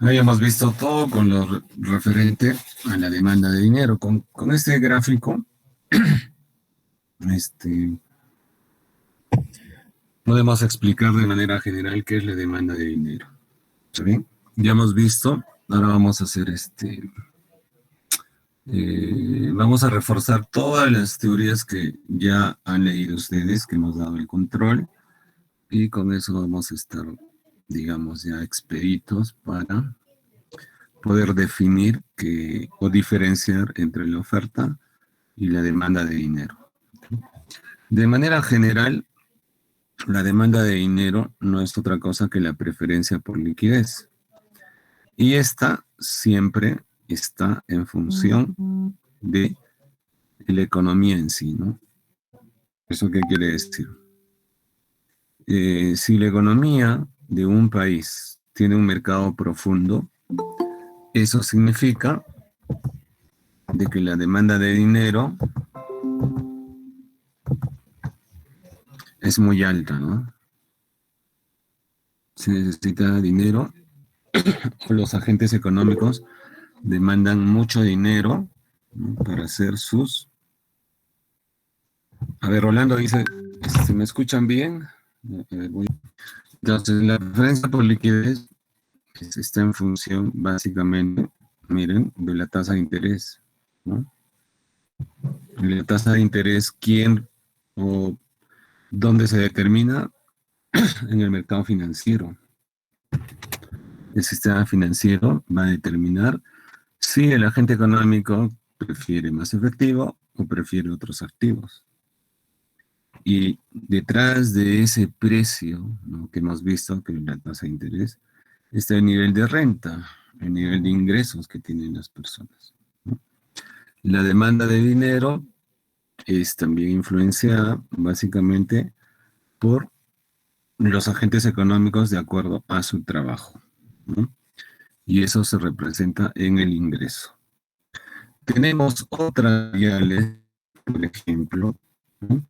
Habíamos visto todo con lo referente a la demanda de dinero. Con este gráfico, este, podemos explicar de manera general qué es la demanda de dinero. ¿Está bien? Ya hemos visto, ahora vamos a hacer vamos a reforzar todas las teorías que ya han leído ustedes, que hemos dado el control, y con eso vamos a estar, digamos, ya expeditos para poder definir o diferenciar entre la oferta y la demanda de dinero. De manera general, la demanda de dinero no es otra cosa que la preferencia por liquidez. Y esta siempre está en función de la economía en sí, ¿no? ¿Eso qué quiere decir? Si la economía de un país tiene un mercado profundo, eso significa de que la demanda de dinero es muy alta, ¿no? Se necesita dinero, los agentes económicos demandan mucho dinero, ¿no? Para hacer sus... A ver, Rolando dice, ¿me escuchan bien? A ver, entonces, la preferencia por liquidez está en función, básicamente, miren, de la tasa de interés, ¿no? Y la tasa de interés, ¿quién o dónde se determina? En el mercado financiero. El sistema financiero va a determinar si el agente económico prefiere más efectivo o prefiere otros activos. Y detrás de ese precio, ¿no?, que hemos visto, que es la tasa de interés, está el nivel de renta, el nivel de ingresos que tienen las personas, ¿no? La demanda de dinero es también influenciada básicamente por los agentes económicos de acuerdo a su trabajo, ¿no? Y eso se representa en el ingreso. Tenemos otras variables, por ejemplo, ¿no?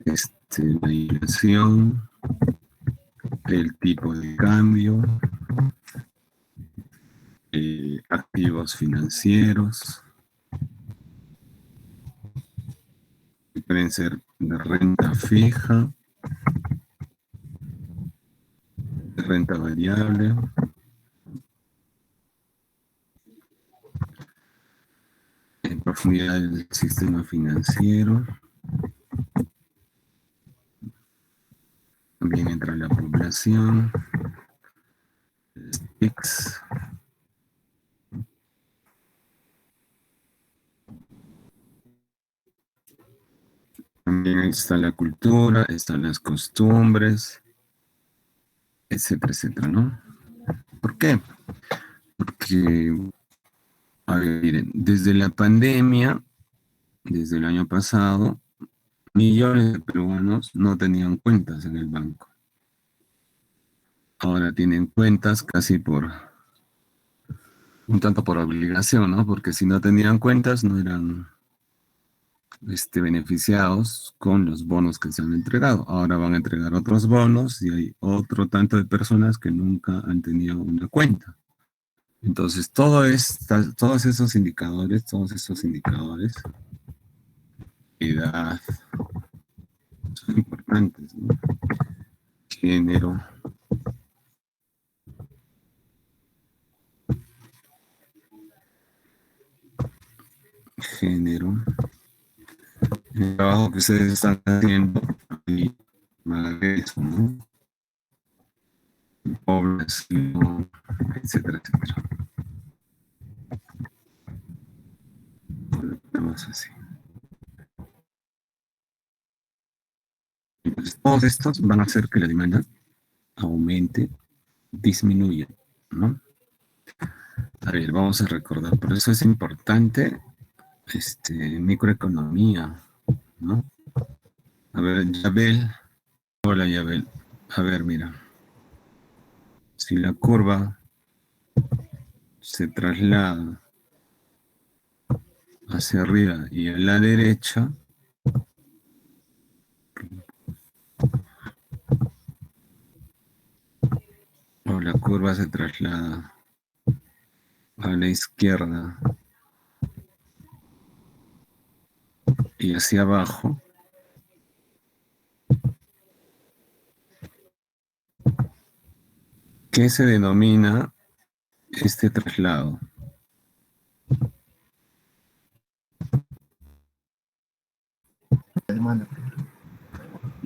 La inflación, el tipo de cambio, activos financieros, que pueden ser de renta fija, de renta variable, en profundidad del sistema financiero, también entra la población, STICS, también está la cultura, están las costumbres, etcétera, etcétera, ¿no? ¿Por qué? Porque, a ver, miren, desde la pandemia, desde el año pasado, millones de peruanos no tenían cuentas en el banco. Ahora tienen cuentas casi un tanto por obligación, ¿no? Porque si no tenían cuentas no eran beneficiados con los bonos que se han entregado. Ahora van a entregar otros bonos y hay otro tanto de personas que nunca han tenido una cuenta. Entonces, todos esos indicadores, edad, son importantes, ¿no? Género, género, el trabajo que ustedes están haciendo y eso, ¿no? Población, etcétera, etcétera. Vamos así. Entonces, todos estos van a hacer que la demanda aumente, disminuya, ¿no? A ver, vamos a recordar, por eso es importante microeconomía, ¿no? A ver, Yabel, hola Yabel, a ver, mira, si la curva se traslada hacia arriba y a la derecha, o la curva se traslada a la izquierda y hacia abajo, ¿qué se denomina este traslado?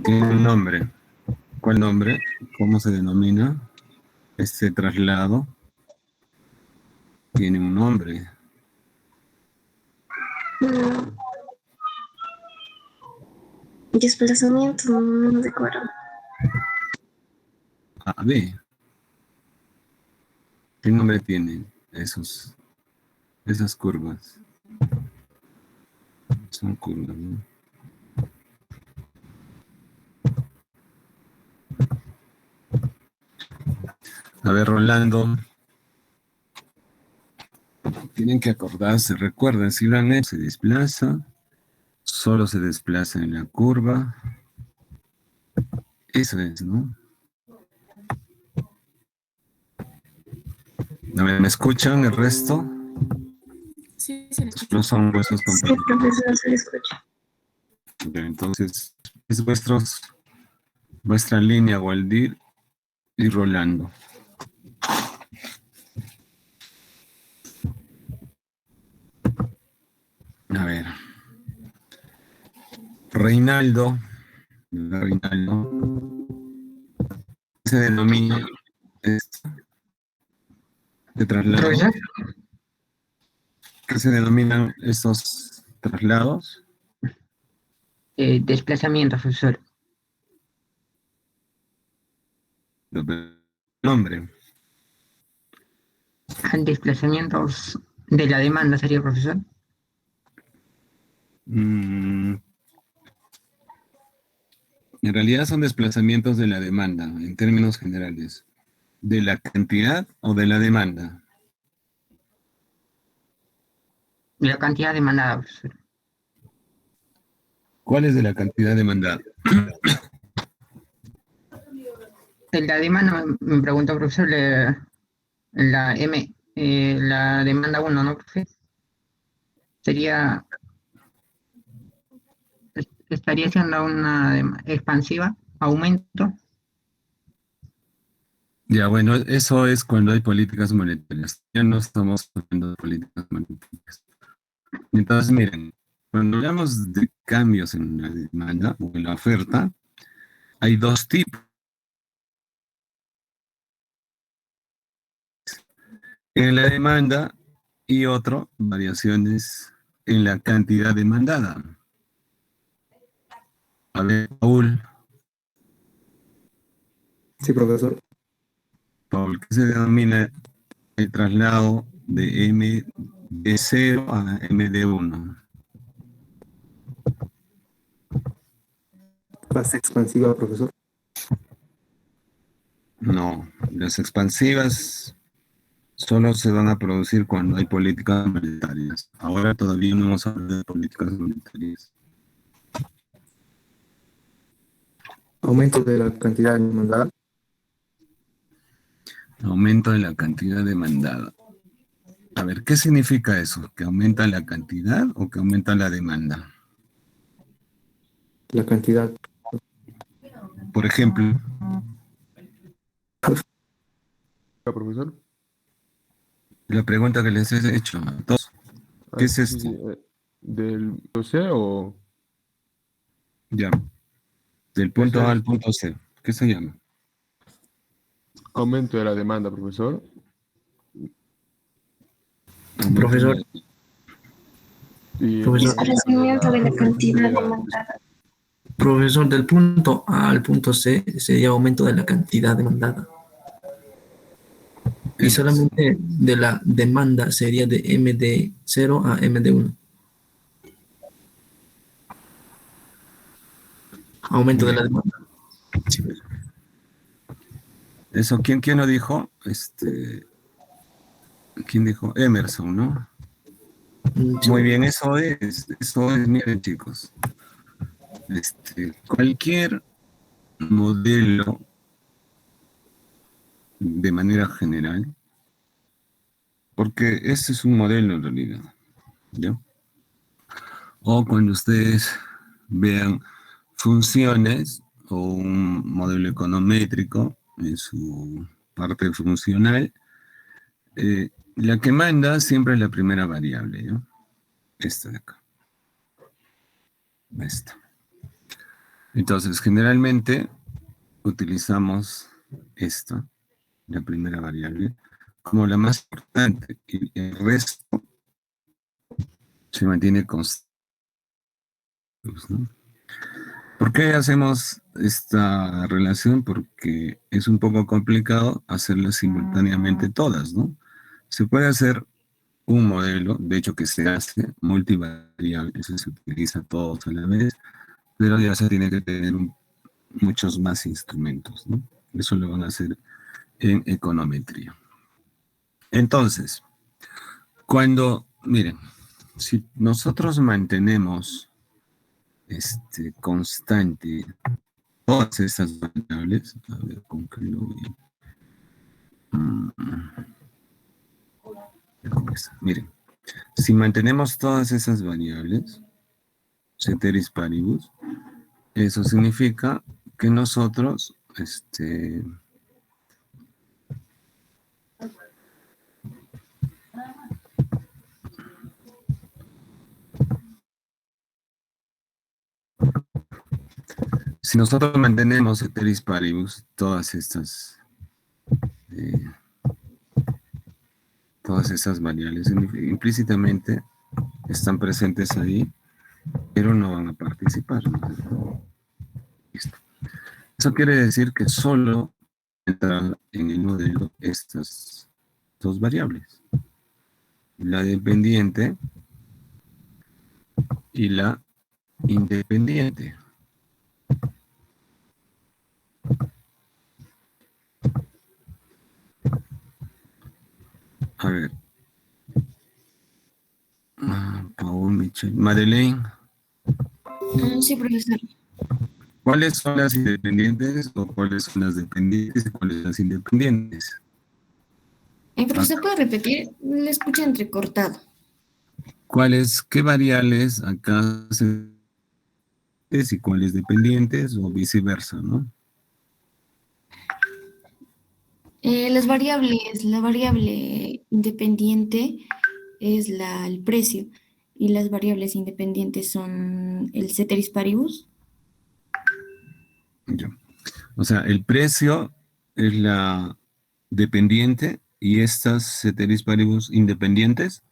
Tiene un nombre. ¿Cuál nombre? ¿Cómo se denomina este traslado? Tiene un nombre. Mm, desplazamiento, no recuerdo. A, B. ¿Qué nombre tienen esas curvas? Son curvas, ¿no? A ver, Rolando, tienen que acordarse, recuerden, si lo han hecho, se desplaza, solo se desplaza en la curva. Eso es, ¿no? A ver, ¿me escuchan el resto? Sí, se le escucha. No son vuestros Sí, compañeros. profesor, se le escucha. Entonces, es vuestra línea, Waldir y Rolando. A ver, Reinaldo, se denomina esto de traslado. Profesor, ¿Qué se denominan estos traslados? desplazamiento, profesor. Nombre. Desplazamientos de la demanda sería, profesor. En realidad son desplazamientos de la demanda, en términos generales. ¿De la cantidad o de la demanda? La cantidad demandada, profesor. ¿Cuál es de la cantidad demandada? La demanda, me preguntó, profesor, la demanda uno, ¿no, profe? Sería, estaría siendo una expansiva, aumento. Ya, bueno, eso es cuando hay políticas monetarias. Ya no estamos hablando de políticas monetarias. Entonces, miren, cuando hablamos de cambios en la demanda o en la oferta, hay dos tipos. En la demanda y otro, variaciones en la cantidad demandada. A ver, Sí, profesor. Paul, ¿qué se denomina el traslado de M de 0 a M de 1? Fase expansiva, profesor. No, las expansivas solo se van a producir cuando hay políticas monetarias. Ahora todavía no hemos hablado de políticas monetarias. Aumento de la cantidad demandada. Aumento de la cantidad demandada. A ver, ¿qué significa eso? ¿Que aumenta la cantidad o que aumenta la demanda? La cantidad. Por ejemplo, Profesor. la pregunta que les he hecho a todos, ¿qué es Sí, esto? sí, del C o Ya, del eso punto A es al punto C. ¿Qué se llama? aumento de la demanda, profesor. Aumento de Profesor, la- Y profesor, Desplazamiento de la cantidad de la- demandada. profesor, del punto A al punto C sería aumento de la cantidad demandada. Y Eso. solamente de la demanda sería de M de 0 a M de 1. Aumento de la Bien. demanda. Sí. Eso, ¿quién lo dijo? ¿Quién dijo? Emerson, ¿no? Sí. Muy bien, eso es, miren chicos, cualquier modelo de manera general, porque este es un modelo en realidad, ¿ya? O cuando ustedes vean funciones o un modelo econométrico en su parte funcional, la que manda siempre es la primera variable, ¿no? Esta de acá. Esta. Entonces, generalmente utilizamos esta, la primera variable, como la más importante, y el resto se mantiene constante, ¿no? ¿Por qué hacemos esta relación? Porque es un poco complicado hacerlas simultáneamente todas, ¿no? Se puede hacer un modelo, de hecho que se hace multivariable, eso se utiliza todos a la vez, pero ya se tiene que tener muchos más instrumentos, ¿no? Eso lo van a hacer en econometría. Entonces, miren, si nosotros mantenemos constante todas estas variables, a ver con qué lo voy miren, si mantenemos todas esas variables, ceteris paribus, eso significa que nosotros, si nosotros mantenemos ceteris paribus, todas estas variables implícitamente están presentes ahí, pero no van a participar, ¿no? Listo. Eso quiere decir que solo entran en el modelo estas dos variables, la dependiente y la independiente. A ver. Paul, Michelle. Madeleine, Sí, profesor. ¿cuáles son las independientes o cuáles son las dependientes y cuáles son las independientes? Profesor, ¿puede repetir? Le escuché entrecortado. ¿Qué variables acá se y cuáles dependientes o viceversa, ¿no? La variable independiente es el precio y las variables independientes son el ceteris paribus. Ya. O sea, el precio es la dependiente y estas ceteris paribus independientes.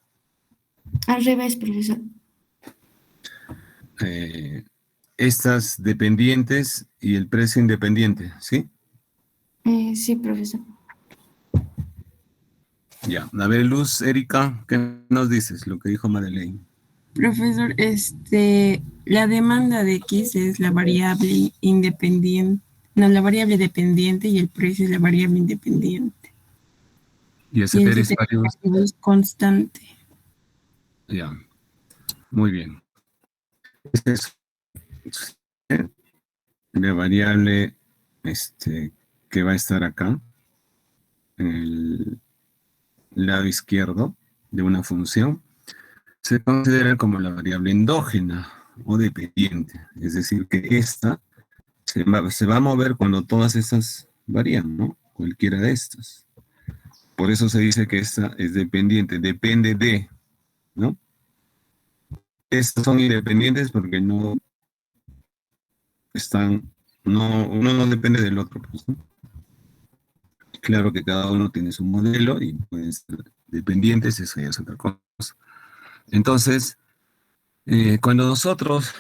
Al revés, profesor. Estas dependientes y el precio independiente, ¿sí? Sí, profesor. Ya. A ver, Luz, Erika, ¿qué nos dices? Lo que dijo Madeleine. Profesor, la demanda de X es la variable independiente, no, la variable dependiente y el precio es la variable independiente. Y el Y el ceteris ceteris paribus. paribus es constante. Ya. Muy bien. Esta es la variable que va a estar acá, en el lado izquierdo de una función, se considera como la variable endógena o dependiente. Es decir, que esta se va a mover cuando todas estas varían, ¿no? Cualquiera de estas. Por eso se dice que esta es dependiente, depende de, ¿no? Estas son independientes porque no están, uno no depende del otro, pues, ¿no? Claro que cada uno tiene su modelo y pueden ser dependientes, eso ya es otra cosa. Entonces, cuando nosotros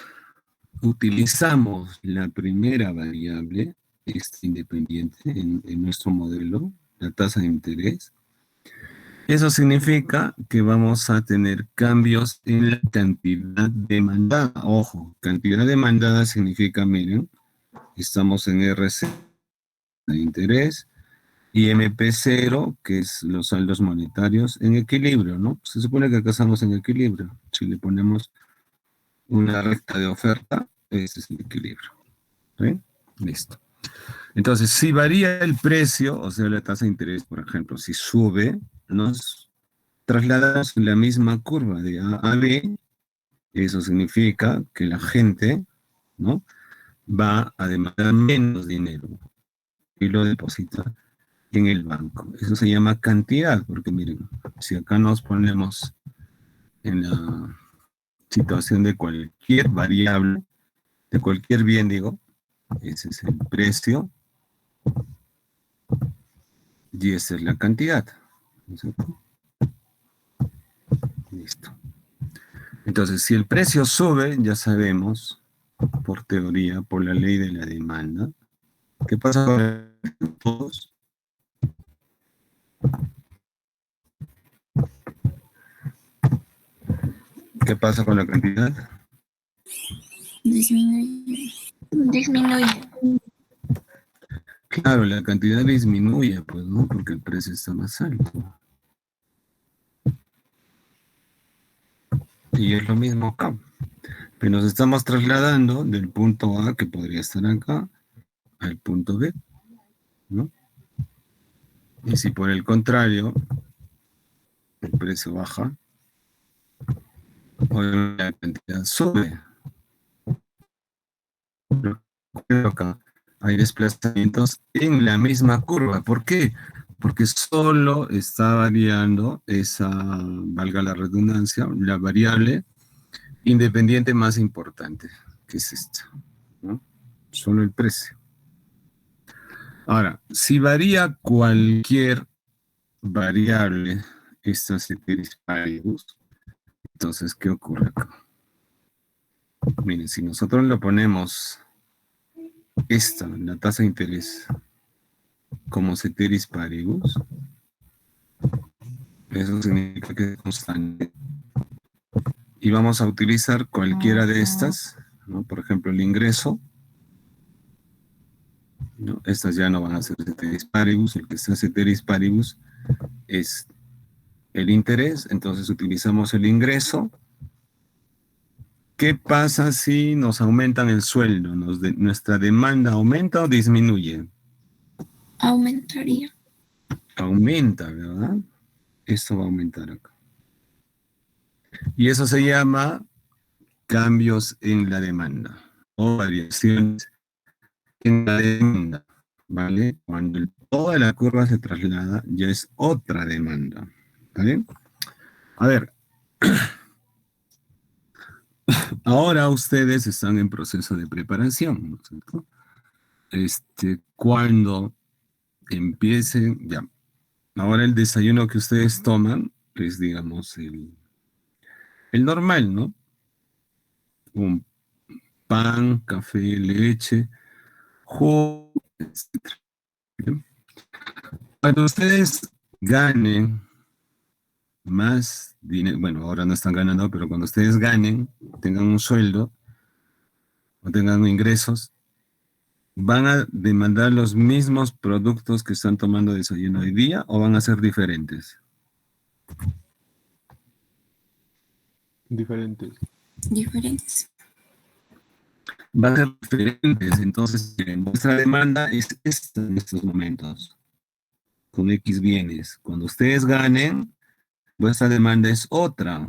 utilizamos la primera variable, independiente, en nuestro modelo, la tasa de interés, eso significa que vamos a tener cambios en la cantidad demandada. Ojo, cantidad demandada significa, miren, estamos en RC de interés y MP0, que es los saldos monetarios, en equilibrio, ¿no? Se supone que acá estamos en equilibrio. Si le ponemos una recta de oferta, ese es el equilibrio. ¿Sí? Listo. Entonces, si varía el precio, o sea, la tasa de interés, por ejemplo, si sube, nos trasladamos en la misma curva de A a B. Eso significa que la gente, ¿no?, va a demandar menos dinero y lo deposita en el banco. Eso se llama cantidad, porque miren, si acá nos ponemos en la situación de cualquier variable, de cualquier bien, digo, ese es el precio y esa es la cantidad, ¿no es cierto? Listo. Entonces, si el precio sube, ya sabemos, por teoría, por la ley de la demanda, ¿qué pasa con todos? ¿Qué pasa con la cantidad? Disminuye. Disminuye. Claro, la cantidad disminuye, pues, ¿no? Porque el precio está más alto. Y es lo mismo acá. Pero nos estamos trasladando del punto A, que podría estar acá, al punto B, ¿no? Y si por el contrario el precio baja, o la cantidad sube, pero acá hay desplazamientos en la misma curva. ¿Por qué? Porque solo está variando esa, valga la redundancia, la variable independiente más importante, que es esta, ¿no? Solo el precio. Ahora, si varía cualquier variable, esta ceteris paribus, entonces, ¿qué ocurre acá? Miren, si nosotros lo ponemos esta, la tasa de interés, como ceteris paribus, eso significa que es constante. Y vamos a utilizar cualquiera de estas, ¿no? Por ejemplo, el ingreso, ¿no? Estas ya no van a ser ceteris paribus, el que está ceteris paribus es el interés, entonces utilizamos el ingreso. ¿Qué pasa si nos aumentan el sueldo? ¿Nuestra demanda aumenta o disminuye? Aumentaría. Aumenta, ¿verdad? Esto va a aumentar acá. Y eso se llama cambios en la demanda o variaciones en la demanda, ¿vale? Cuando toda la curva se traslada, ya es otra demanda, ¿vale? A ver, ahora ustedes están en proceso de preparación, ¿no es cierto? Cuando empiecen, ya, ahora el desayuno que ustedes toman es, digamos, el normal, ¿no? Un pan, café, leche, jugo, etc. ¿Bien? Cuando ustedes ganen más dinero, bueno, ahora no están ganando, pero cuando ustedes ganen, tengan un sueldo o tengan ingresos, ¿van a demandar los mismos productos que están tomando desayuno hoy día o van a ser diferentes? Diferentes. Diferentes. Van a ser diferentes, entonces vuestra demanda es esta en estos momentos, con X bienes. Cuando ustedes ganen, vuestra demanda es otra.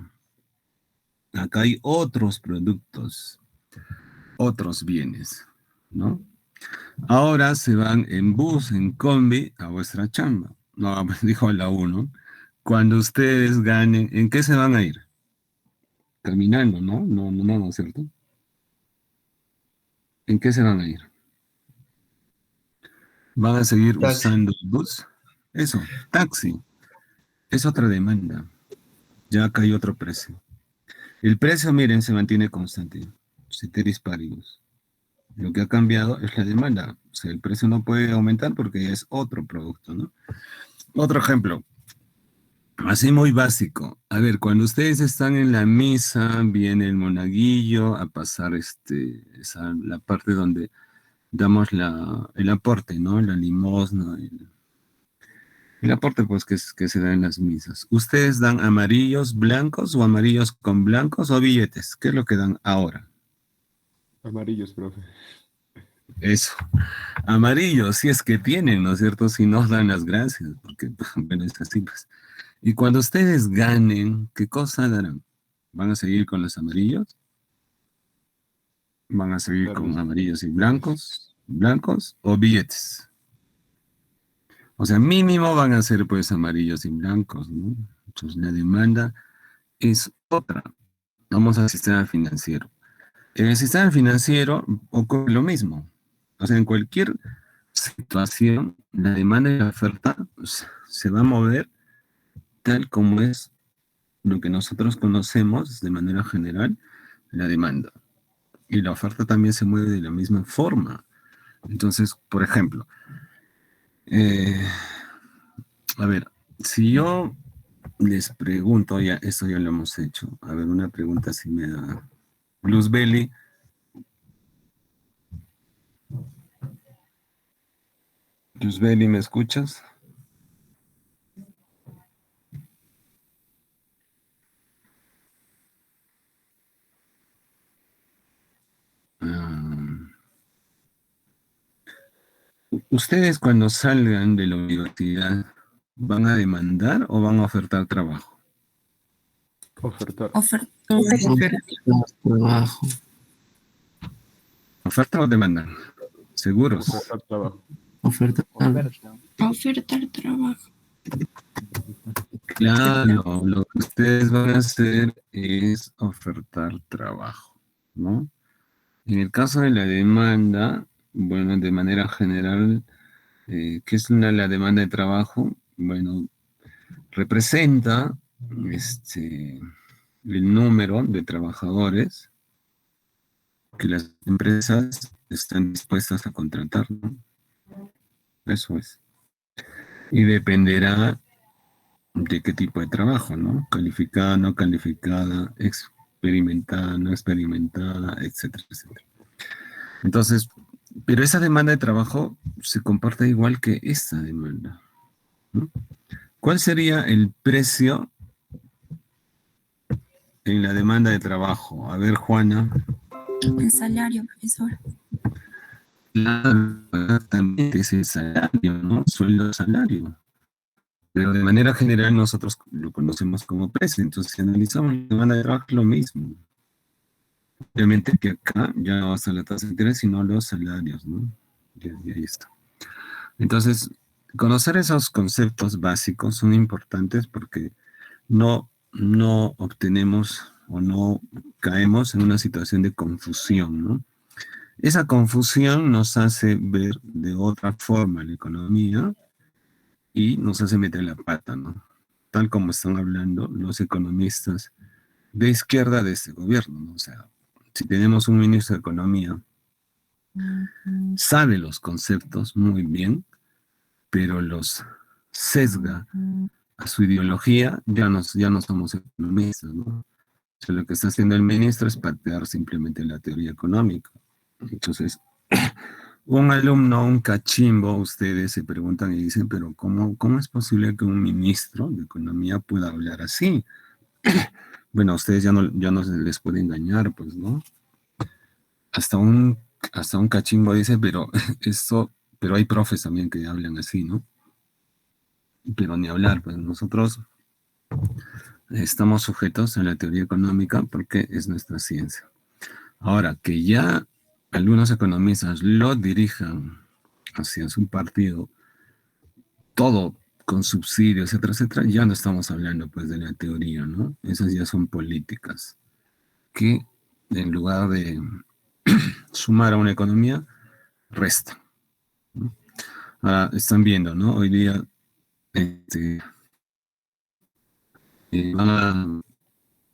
Acá hay otros productos, otros bienes, ¿no? Ahora se van en bus, en combi, a vuestra chamba. No, dijo la 1. Cuando ustedes ganen, ¿en qué se van a ir? Caminando, ¿no? No, ¿cierto? ¿En qué se van a ir? ¿Van a seguir Taxi. usando el bus? Eso, taxi. Es otra demanda. Ya acá hay otro precio. El precio, miren, se mantiene constante. Ceteris paribus. Lo que ha cambiado es la demanda. O sea, el precio no puede aumentar porque es otro producto, ¿no? Otro ejemplo. Así muy básico. A ver, cuando ustedes están en la misa, viene el monaguillo a pasar la parte donde damos el aporte, ¿no? La limosna, el aporte pues que se da en las misas. ¿Ustedes dan amarillos, blancos o amarillos con blancos o billetes? ¿Qué es lo que dan ahora? Amarillos, profe. Eso. Amarillo, si es que tienen, ¿no es cierto? Si nos dan las gracias, porque, bueno, es así, pues. Y cuando ustedes ganen, ¿qué cosa darán? ¿Van a seguir con los amarillos? ¿Van a seguir Claro que con sí. amarillos y blancos o billetes? O sea, mínimo van a ser pues amarillos y blancos, ¿no? Entonces la demanda es otra. Vamos al sistema financiero. En el sistema financiero ocurre lo mismo. O sea, en cualquier situación, la demanda y la oferta se va a mover tal como es lo que nosotros conocemos de manera general, la demanda. Y la oferta también se mueve de la misma forma. Entonces, por ejemplo, eh, a ver, si yo les pregunto, ya, esto ya lo hemos hecho. A ver, una pregunta si me da. Luz Belli. Luz Belli, ¿me escuchas? Ah, ¿ustedes cuando salgan de la universidad van a demandar o van a ofertar trabajo? Ofertar. Oferta. Trabajo. ¿Oferta o demandan? ¿Seguros? Ofertar trabajo. Oferta. Ofertar trabajo. Claro, lo que ustedes van a hacer es ofertar trabajo, ¿no? En el caso de la demanda, bueno, de manera general, ¿qué es la demanda de trabajo? Bueno, representa el número de trabajadores que las empresas están dispuestas a contratar, ¿no? Eso es. Y dependerá de qué tipo de trabajo, ¿no? Calificada, no calificada, experimentada, no experimentada, etcétera, etcétera. Entonces, pero esa demanda de trabajo se comporta igual que esta demanda, ¿no? ¿Cuál sería el precio en la demanda de trabajo? A ver, Juana. El salario, profesor. Claro, también es el salario, ¿no? Sueldo salario. Pero de manera general nosotros lo conocemos como precio. Entonces, si analizamos la demanda de trabajo, es lo mismo. Obviamente que acá ya no basta la tasa de interés, sino los salarios, ¿no? Y ahí está. Entonces, conocer esos conceptos básicos son importantes porque no obtenemos o no caemos en una situación de confusión, ¿no? Esa confusión nos hace ver de otra forma la economía y nos hace meter la pata, ¿no? Tal como están hablando los economistas de izquierda de este gobierno, ¿no? O sea, si tenemos un ministro de Economía, sabe los conceptos muy bien, pero los sesga a su ideología, ya no somos economistas, ¿no? O sea, lo que está haciendo el ministro es patear simplemente la teoría económica. Entonces, un alumno, un cachimbo, ustedes se preguntan y dicen, pero ¿cómo es posible que un ministro de Economía pueda hablar así? Bueno, a ustedes ya no se les puede engañar, pues, ¿no? Hasta un cachimbo dice, pero pero hay profes también que hablan así, ¿no? Pero ni hablar, pues nosotros estamos sujetos a la teoría económica porque es nuestra ciencia. Ahora, que ya algunos economistas lo dirijan hacia su partido, todo con subsidios, etcétera, etcétera, ya no estamos hablando pues de la teoría, ¿no? Esas ya son políticas que en lugar de sumar a una economía, resta, ¿no? Ahora, están viendo, ¿no? Hoy día van a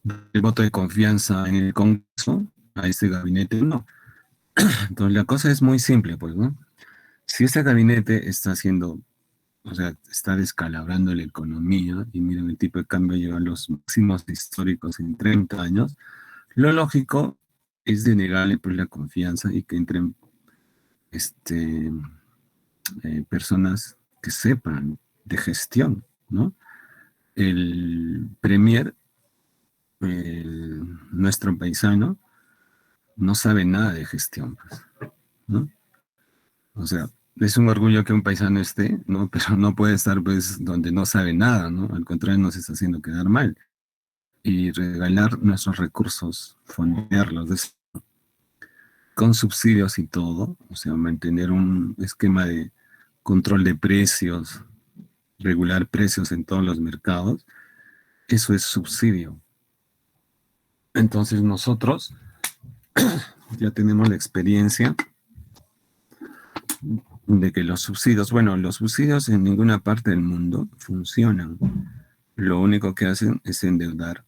dar el voto de confianza en el Congreso a este gabinete, no. Entonces la cosa es muy simple, pues, ¿no? Si este gabinete está haciendo, o sea, está descalabrando la economía y miren el tipo de cambio llega a los máximos históricos en 30 años, lo lógico es denegarle pues la confianza y que entren personas que sepan de gestión, ¿no? El premier, nuestro paisano, no sabe nada de gestión, pues, ¿no? O sea, es un orgullo que un paisano esté, ¿no? Pero no puede estar, pues, donde no sabe nada, ¿no? Al contrario, nos está haciendo quedar mal. Y regalar nuestros recursos, fondearlos con subsidios y todo, o sea, mantener un esquema de control de precios, regular precios en todos los mercados, eso es subsidio. Entonces nosotros ya tenemos la experiencia de que los subsidios, bueno, los subsidios en ninguna parte del mundo funcionan. Lo único que hacen es endeudar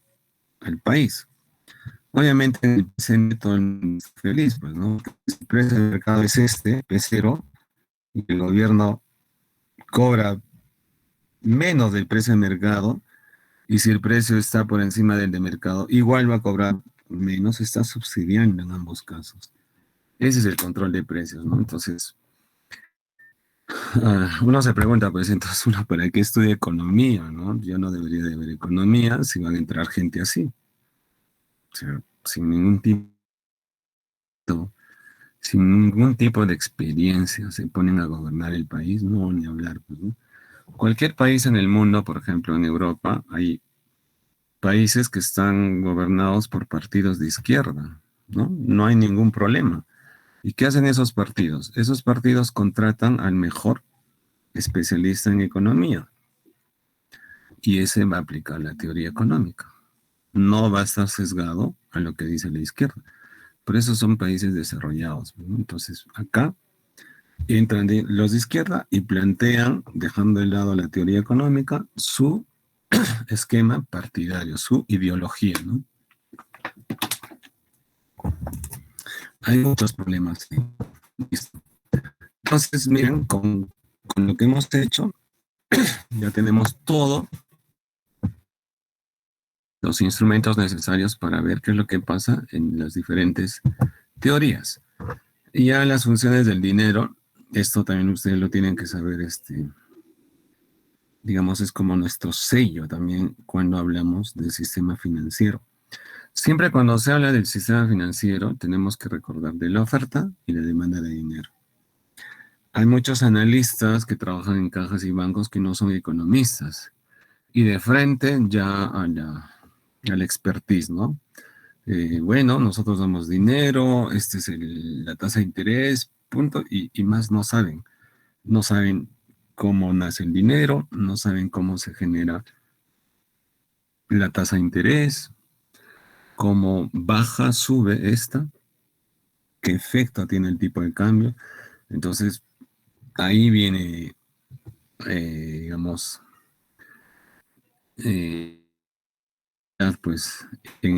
al país. Obviamente en el presente todo el mundo está feliz, pues, ¿no? Si el precio del mercado es este, P0, y el gobierno cobra menos del precio de mercado, y si el precio está por encima del de mercado, igual va a cobrar menos, está subsidiando en ambos casos. Ese es el control de precios, ¿no? Entonces, uno se pregunta, pues entonces uno, ¿para qué estudia economía, no? Yo no debería de ver economía si van a entrar gente así. O sea, sin ningún tipo de experiencia se ponen a gobernar el país, no, ni hablar, pues, ¿no? Cualquier país en el mundo, por ejemplo, en Europa, hay países que están gobernados por partidos de izquierda, ¿no? No hay ningún problema. ¿Y qué hacen esos partidos? Esos partidos contratan al mejor especialista en economía y ese va a aplicar la teoría económica. No va a estar sesgado a lo que dice la izquierda. Por eso son países desarrollados, ¿no? Entonces, acá entran los de izquierda y plantean, dejando de lado la teoría económica, su esquema partidario, su ideología, ¿no? Hay muchos problemas. Listo. Entonces, miren, con lo que hemos hecho, ya tenemos todos los instrumentos necesarios para ver qué es lo que pasa en las diferentes teorías. Y ya las funciones del dinero, esto también ustedes lo tienen que saber, digamos, es como nuestro sello también cuando hablamos del sistema financiero. Siempre cuando se habla del sistema financiero, tenemos que recordar de la oferta y la demanda de dinero. Hay muchos analistas que trabajan en cajas y bancos que no son economistas. Y de frente ya a la expertise, ¿no? Bueno, nosotros damos dinero, esta es la tasa de interés, punto, y más no saben. No saben cómo nace el dinero, no saben cómo se genera la tasa de interés, cómo baja, sube esta, qué efecto tiene el tipo de cambio. Entonces, ahí viene, digamos, pues en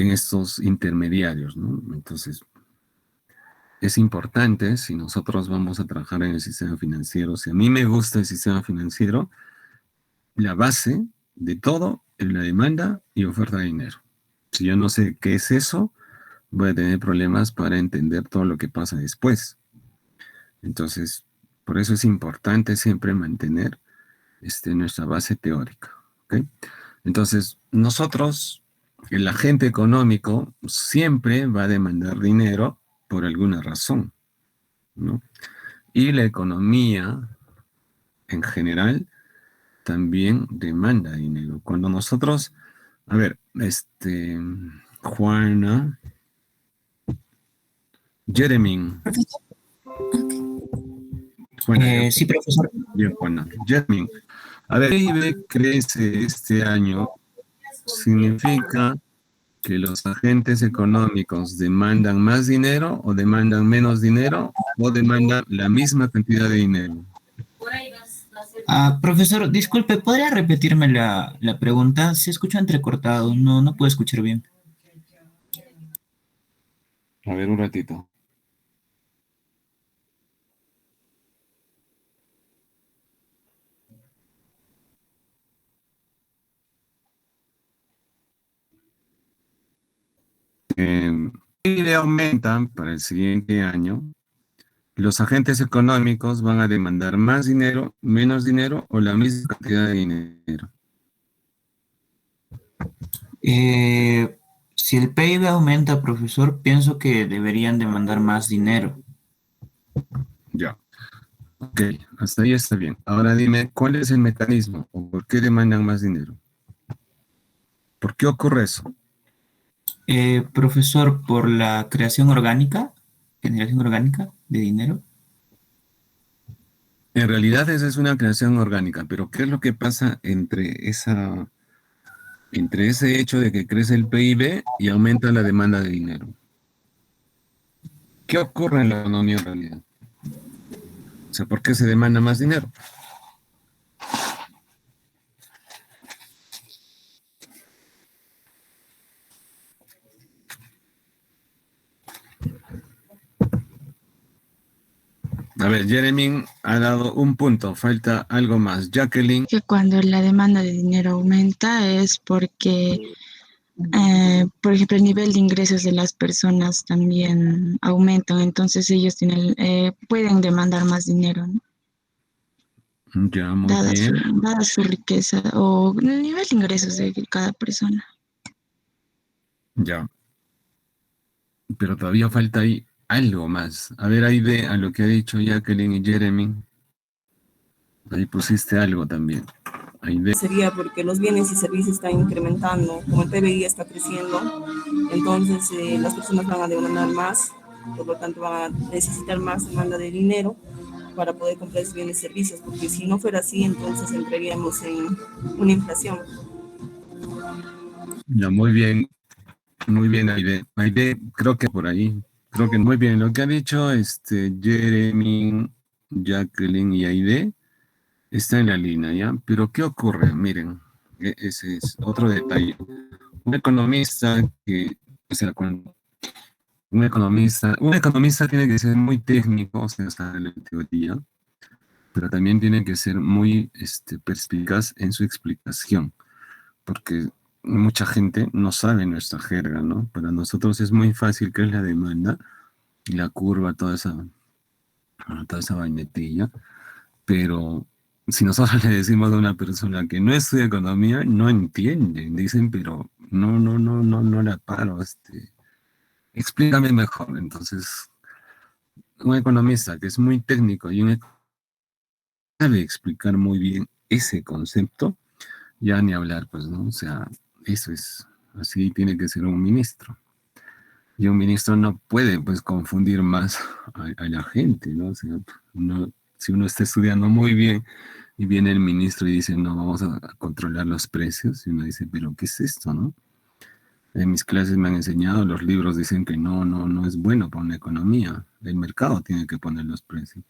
estos intermediarios, ¿no? Entonces, es importante, si nosotros vamos a trabajar en el sistema financiero, si a mí me gusta el sistema financiero, la base de todo es la demanda y oferta de dinero. Si yo no sé qué es eso, voy a tener problemas para entender todo lo que pasa después. Entonces, por eso es importante siempre mantener nuestra base teórica, ¿ok? Entonces, nosotros, el agente económico, siempre va a demandar dinero por alguna razón, ¿no? Y la economía, en general, también demanda dinero. Cuando nosotros, a ver, Juana, Jeremy, Juana, Sí, profesor. bien, Juana, Jeremy, a ver, el PIB crece este año, significa que los agentes económicos demandan más dinero o demandan menos dinero o demandan la misma cantidad de dinero. Profesor, disculpe, ¿podría repetirme la pregunta? Se escucha entrecortado, no puedo escuchar bien. A ver, un ratito. Y le aumentan para el siguiente año, los agentes económicos van a demandar más dinero, menos dinero o la misma cantidad de dinero. Si el PIB aumenta, profesor, pienso que deberían demandar más dinero. Ya. Ok, hasta ahí está bien. Ahora dime, ¿cuál es el mecanismo o por qué demandan más dinero? ¿Por qué ocurre eso? Profesor, por la generación orgánica de dinero. En realidad esa es una creación orgánica, pero ¿qué es lo que pasa entre ese hecho de que crece el PIB y aumenta la demanda de dinero? ¿Qué ocurre en la economía en realidad? O sea, ¿por qué se demanda más dinero? A ver, Jeremy ha dado un punto, falta algo más. Jacqueline, Que cuando la demanda de dinero aumenta es porque, por ejemplo, el nivel de ingresos de las personas también aumentan, entonces ellos pueden demandar más dinero, ¿no? ya, muy bien, Dada su riqueza o el nivel de ingresos de cada persona. ya. Pero todavía falta ahí algo más. A ver, Aide, a lo que ha dicho Jacqueline y Jeremy, ahí pusiste algo también. Aide, Sería porque los bienes y servicios están incrementando, como el PBI está creciendo, entonces las personas van a demandar más, por lo tanto van a necesitar más demanda de dinero para poder comprar esos bienes y servicios, porque si no fuera así, entonces entraríamos en una inflación. ya, muy bien, Aide. Aide, creo que por ahí, creo que muy bien. Lo que ha dicho Jeremy, Jacqueline y Aide está en la línea, ¿ya? Pero ¿qué ocurre? Miren, ese es otro detalle. Un economista que, o sea, cuando un economista tiene que ser muy técnico, o sea, sabe la teoría, pero también tiene que ser muy perspicaz en su explicación, porque mucha gente no sabe nuestra jerga, ¿no? Para nosotros es muy fácil que es la demanda y la curva, toda esa vainetilla, pero si nosotros le decimos a una persona que no estudia economía, no entienden, dicen, pero no la paro, explícame mejor. Entonces, un economista que es muy técnico y sabe explicar muy bien ese concepto, ya ni hablar, pues, ¿no? O sea, eso es, así tiene que ser un ministro. Y un ministro no puede, pues, confundir más a la gente, ¿no? O sea, si uno está estudiando muy bien y viene el ministro y dice, no, vamos a controlar los precios, y uno dice, pero ¿qué es esto, no? En mis clases me han enseñado, los libros dicen que no es bueno para una economía. El mercado tiene que poner los precios.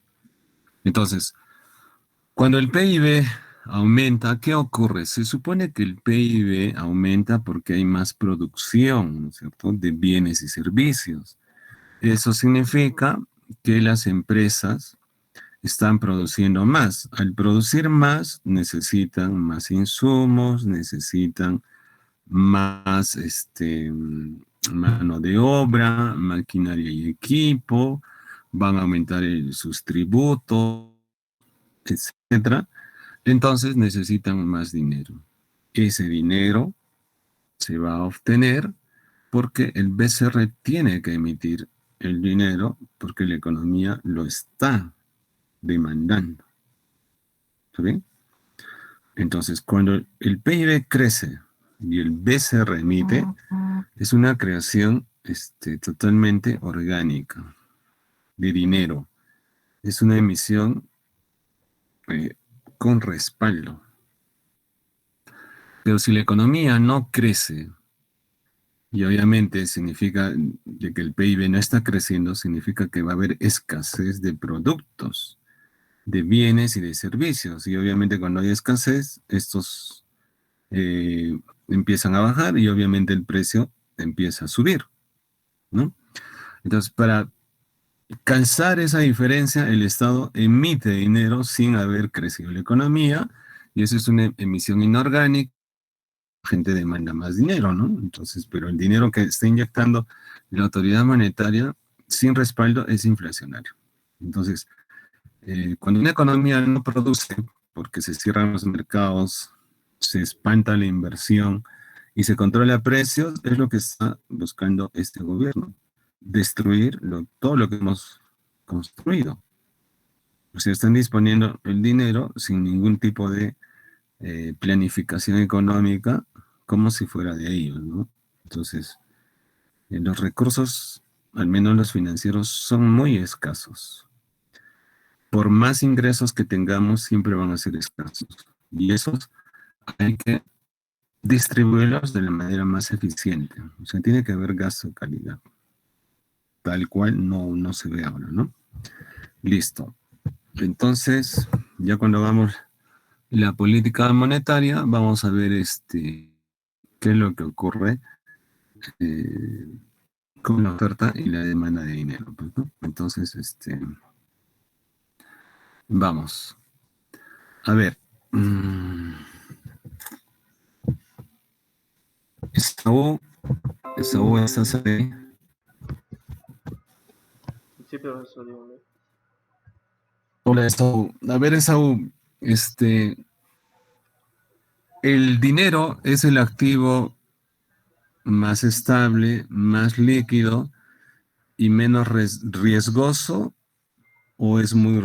Entonces, cuando el PIB aumenta, ¿qué ocurre? Se supone que el PIB aumenta porque hay más producción, ¿no es cierto?, de bienes y servicios. Eso significa que las empresas están produciendo más. Al producir más, necesitan más insumos, necesitan más mano de obra, maquinaria y equipo, van a aumentar sus tributos, etcétera. Entonces necesitan más dinero. Ese dinero se va a obtener porque el BCR tiene que emitir el dinero porque la economía lo está demandando. ¿Está bien? Entonces, cuando el PIB crece y el BCR emite, es una creación totalmente orgánica de dinero. Es una emisión con respaldo. Pero si la economía no crece, y obviamente significa de que el PIB no está creciendo, significa que va a haber escasez de productos, de bienes y de servicios. Y obviamente cuando hay escasez, estos empiezan a bajar y obviamente el precio empieza a subir, ¿no? Entonces, para calzar esa diferencia, el Estado emite dinero sin haber crecido la economía, y eso es una emisión inorgánica. La gente demanda más dinero, ¿no? Entonces, pero el dinero que está inyectando la autoridad monetaria sin respaldo es inflacionario. Entonces, cuando una economía no produce, porque se cierran los mercados, se espanta la inversión y se controla precios, es lo que está buscando este gobierno. Destruir todo lo que hemos construido. O sea, están disponiendo el dinero sin ningún tipo de planificación económica, como si fuera de ellos, ¿no? Entonces, los recursos, al menos los financieros, son muy escasos. Por más ingresos que tengamos, siempre van a ser escasos. Y esos hay que distribuirlos de la manera más eficiente. O sea, tiene que haber gasto de calidad. Tal cual no se ve ahora, ¿no? Listo. Entonces, ya cuando vamos la política monetaria, vamos a ver qué es lo que ocurre con la oferta y la demanda de dinero, pues, ¿no? Entonces, vamos. A ver. Esaú, ¿estás ahí? Sí, profesor, dígame. Hola, Esaú. A ver, Esaú, el dinero es el activo más estable, más líquido y menos riesgoso, o es muy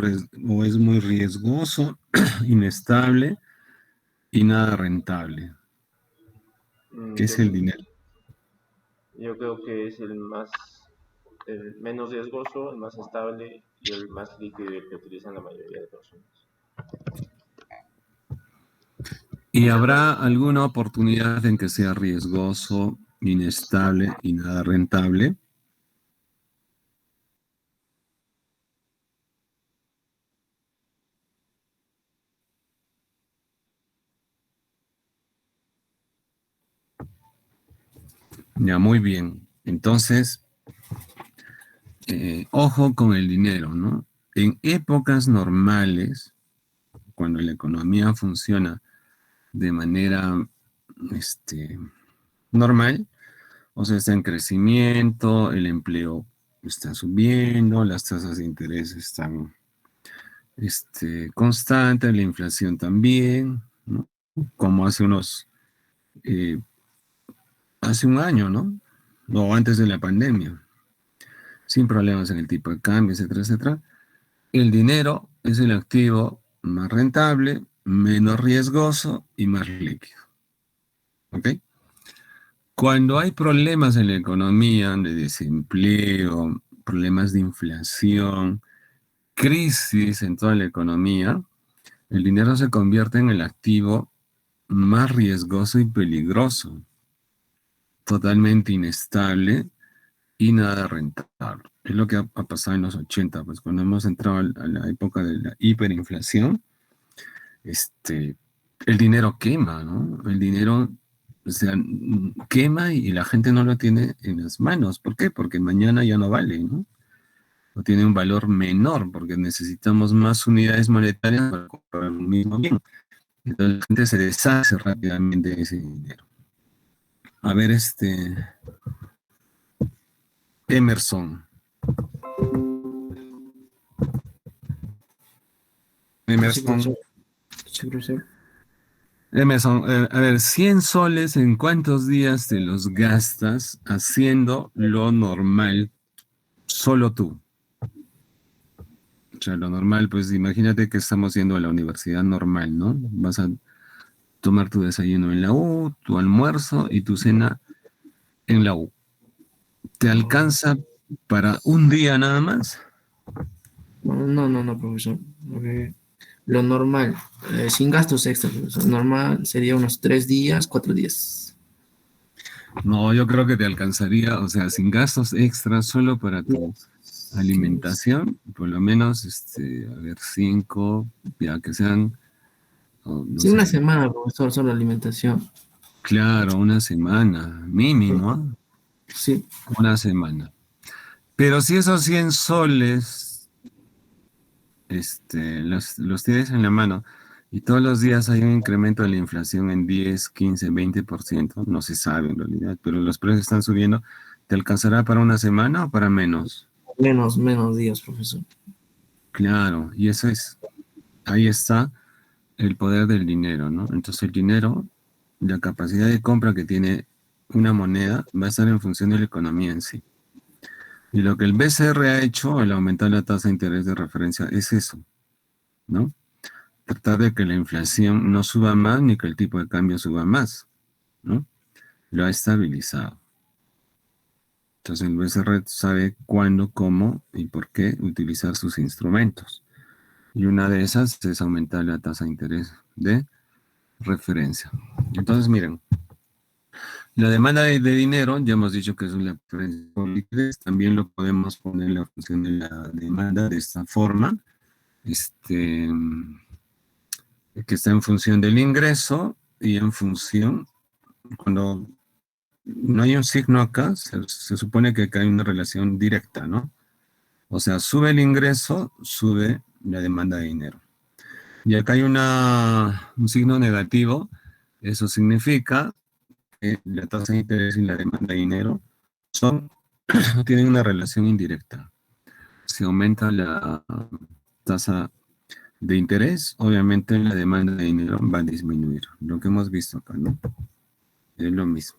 riesgoso, inestable y nada rentable. ¿Qué es el dinero? Yo creo que es el menos riesgoso, el más estable y el más líquido que utilizan la mayoría de personas. ¿Y habrá alguna oportunidad en que sea riesgoso, inestable y nada rentable? Ya, muy bien. Entonces, ojo con el dinero, ¿no? En épocas normales, cuando la economía funciona de manera normal, o sea, está en crecimiento, el empleo está subiendo, las tasas de interés están constantes, la inflación también, ¿no? Como hace un año, ¿no? O antes de la pandemia, sin problemas en el tipo de cambio, etcétera, etcétera. El dinero es el activo más rentable, menos riesgoso y más líquido. ¿Ok? Cuando hay problemas en la economía, de desempleo, problemas de inflación, crisis en toda la economía, el dinero se convierte en el activo más riesgoso y peligroso, totalmente inestable y nada rentable. Es lo que ha pasado en los 80, pues cuando hemos entrado a la época de la hiperinflación, el dinero quema, ¿no? El dinero, o sea, quema y la gente no lo tiene en las manos. ¿Por qué? Porque mañana ya no vale, ¿no? O tiene un valor menor, porque necesitamos más unidades monetarias para comprar un mismo bien. Entonces la gente se deshace rápidamente de ese dinero. A ver, Emerson. Emerson. Sí, profesor. Emerson, a ver, 100 soles, ¿en cuántos días te los gastas haciendo lo normal, solo tú? O sea, lo normal, pues imagínate que estamos yendo a la universidad normal, ¿no? Vas a tomar tu desayuno en la U, tu almuerzo y tu cena en la U. ¿Te alcanza para un día nada más? No, profesor. Lo normal, sin gastos extras, profesor. Normal sería unos 3 días, 4 días. No, yo creo que te alcanzaría, o sea, sin gastos extras, solo para tu alimentación, por lo menos, a ver, 5, ya que sean, no Sí, sé. una semana, profesor, solo alimentación. Claro, una semana, mínimo, ¿ah? Sí. Una semana. Pero si esos 100 soles, los tienes en la mano y todos los días hay un incremento de la inflación en 10, 15, 20%, no se sabe en realidad, pero los precios están subiendo, ¿te alcanzará para una semana o para menos? Menos días, profesor. Claro, y ahí está el poder del dinero, ¿no? Entonces el dinero la capacidad de compra que tiene una moneda va a estar en función de la economía en sí. Y lo que el BCR ha hecho al aumentar la tasa de interés de referencia es eso, ¿no? Tratar de que la inflación no suba más ni que el tipo de cambio suba más, ¿no? Lo ha estabilizado. Entonces el BCR sabe cuándo, cómo y por qué utilizar sus instrumentos. Y una de esas es aumentar la tasa de interés de referencia. Entonces, miren, la demanda de dinero, ya hemos dicho que es la preferencia por liquidez, también lo podemos poner en la función de la demanda de esta forma, que está en función del ingreso y en función, cuando no hay un signo acá, se supone que acá hay una relación directa, ¿no? O sea, sube el ingreso, sube la demanda de dinero. Y acá hay un signo negativo, eso significa que la tasa de interés y la demanda de dinero tienen una relación indirecta. Si aumenta la tasa de interés, obviamente la demanda de dinero va a disminuir. Lo que hemos visto acá, ¿no? Es lo mismo.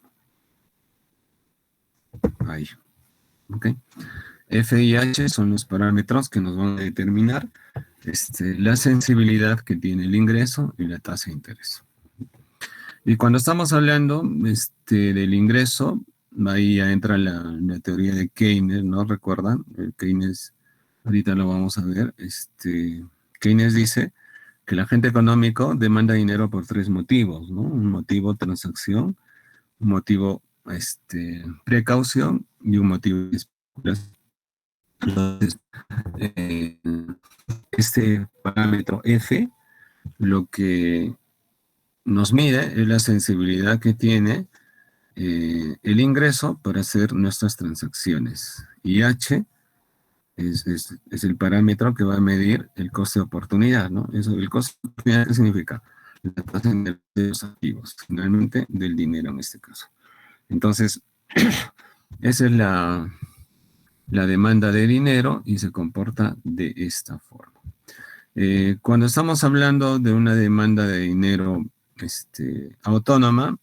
Ahí. ¿Ok? F y H son los parámetros que nos van a determinar la sensibilidad que tiene el ingreso y la tasa de interés. Y cuando estamos hablando del ingreso, ahí ya entra la teoría de Keynes, ¿no? ¿Recuerdan? Keynes, ahorita lo vamos a ver. Keynes dice que el agente económico demanda dinero por 3 motivos, ¿no? Un motivo transacción, un motivo precaución y un motivo de especulación. Entonces, este parámetro F, lo que nos mide es la sensibilidad que tiene el ingreso para hacer nuestras transacciones. Y H es el parámetro que va a medir el coste de oportunidad, ¿no? El coste de oportunidad, ¿qué significa? La tasa de los activos, finalmente del dinero en este caso. Entonces, esa es la demanda de dinero y se comporta de esta forma. Cuando estamos hablando de una demanda de dinero autónoma,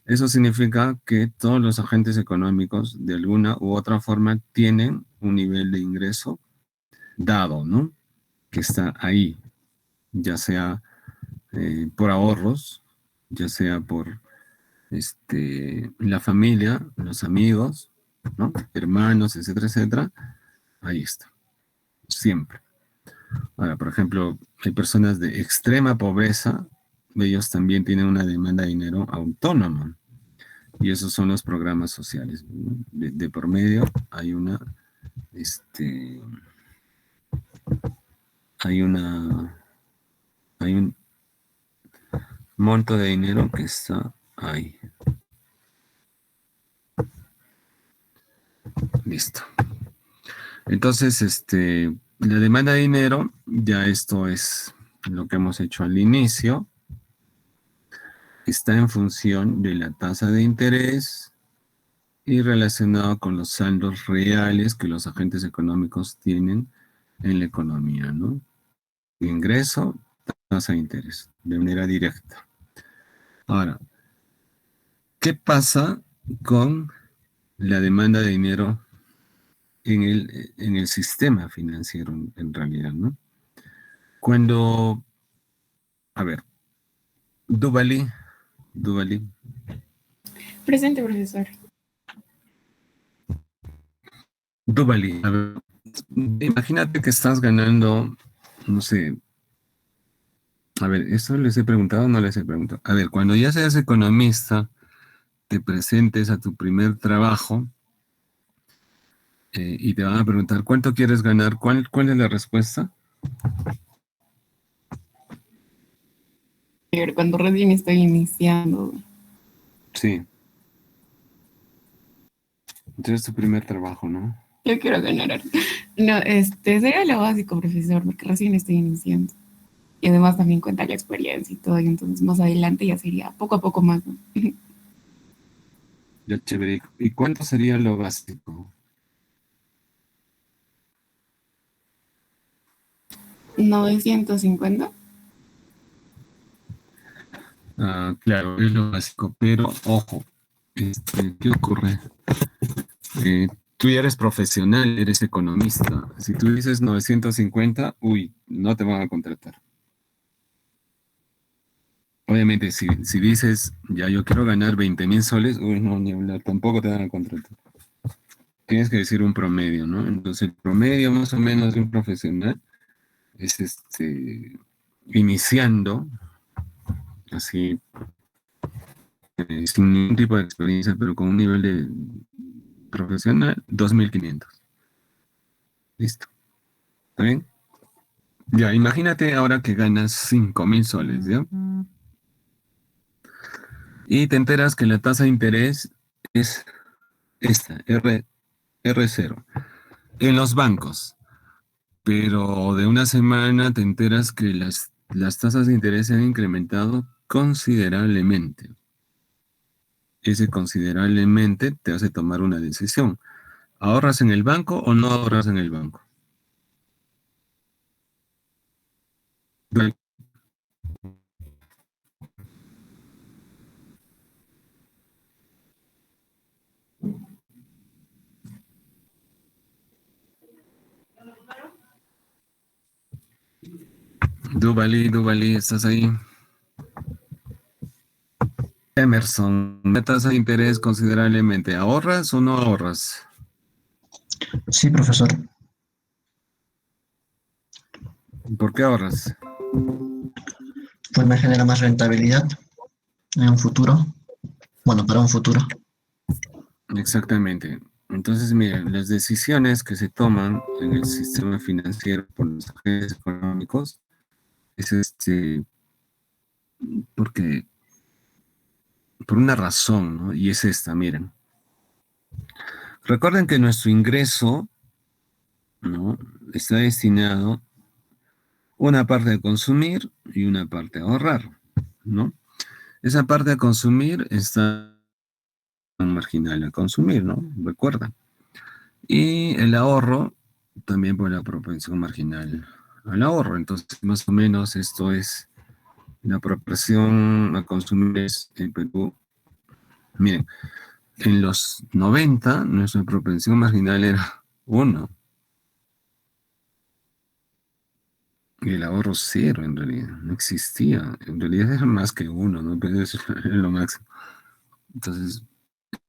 eso significa que todos los agentes económicos de alguna u otra forma tienen un nivel de ingreso dado, ¿no? Que está ahí, ya sea por ahorros, ya sea por la familia, los amigos, ¿no? Hermanos, etcétera, etcétera. Ahí está, siempre. Ahora, por ejemplo, hay personas de extrema pobreza, ellos también tienen una demanda de dinero autónoma. Y esos son los programas sociales, ¿no? De por medio hay hay un monto de dinero que está ahí. Listo. Entonces, la demanda de dinero, ya esto es lo que hemos hecho al inicio, está en función de la tasa de interés y relacionado con los saldos reales que los agentes económicos tienen en la economía, ¿no? Ingreso, tasa de interés, de manera directa. Ahora, ¿qué pasa con la demanda de dinero en el sistema financiero en realidad, ¿no? Cuando, a ver, Duvali, Presente, profesor. Duvali, a ver, imagínate que estás ganando, no sé, a ver, ¿eso les he preguntado o no les he preguntado? A ver, cuando ya seas economista, te presentes a tu primer trabajo y te van a preguntar, ¿cuánto quieres ganar? ¿Cuál es la respuesta? Cuando recién estoy iniciando. Sí. Entonces tu primer trabajo, ¿no? Yo quiero ganar. No, sería lo básico, profesor, porque recién estoy iniciando. Y además también cuenta la experiencia y todo, y entonces más adelante ya sería poco a poco más, ¿no? Ya, chévere. ¿Y cuánto sería lo básico? 950. Claro, es lo básico, pero ojo, ¿qué ocurre? Tú ya eres profesional, eres economista. Si tú dices 950, uy, no te van a contratar. Obviamente, si dices, ya yo quiero ganar 20,000 soles, uy, no, ni hablar, tampoco te van a contratar. Tienes que decir un promedio, ¿no? Entonces, el promedio más o menos de un profesional es iniciando, así, sin ningún tipo de experiencia, pero con un nivel de profesional, 2,500. Listo. ¿Está bien? Ya, imagínate ahora que ganas 5,000 soles, ¿ya? Y te enteras que la tasa de interés es esta, R0, en los bancos. Pero de una semana te enteras que las tasas de interés se han incrementado considerablemente. Ese considerablemente te hace tomar una decisión. ¿Ahorras en el banco o no ahorras en el banco? Duvali, ¿estás ahí? Emerson, la tasa de interés considerablemente. ¿Ahorras o no ahorras? Sí, profesor. ¿Por qué ahorras? Pues me genera más rentabilidad en un futuro. Bueno, para un futuro. Exactamente. Entonces, miren, las decisiones que se toman en el sistema financiero por los agentes económicos es porque, por una razón, ¿no? Y es esta, miren. Recuerden que nuestro ingreso, ¿no?, está destinado una parte a consumir y una parte a ahorrar, ¿no? Esa parte a consumir está marginal a consumir, ¿no? Recuerda. Y el ahorro también por la propensión marginal al ahorro. Entonces, más o menos esto es la proporción a consumir en Perú. Miren, en los 90 nuestra propensión marginal era 1. Y el ahorro 0 en realidad, no existía. En realidad era más que 1, ¿no? Pero eso es lo máximo. Entonces,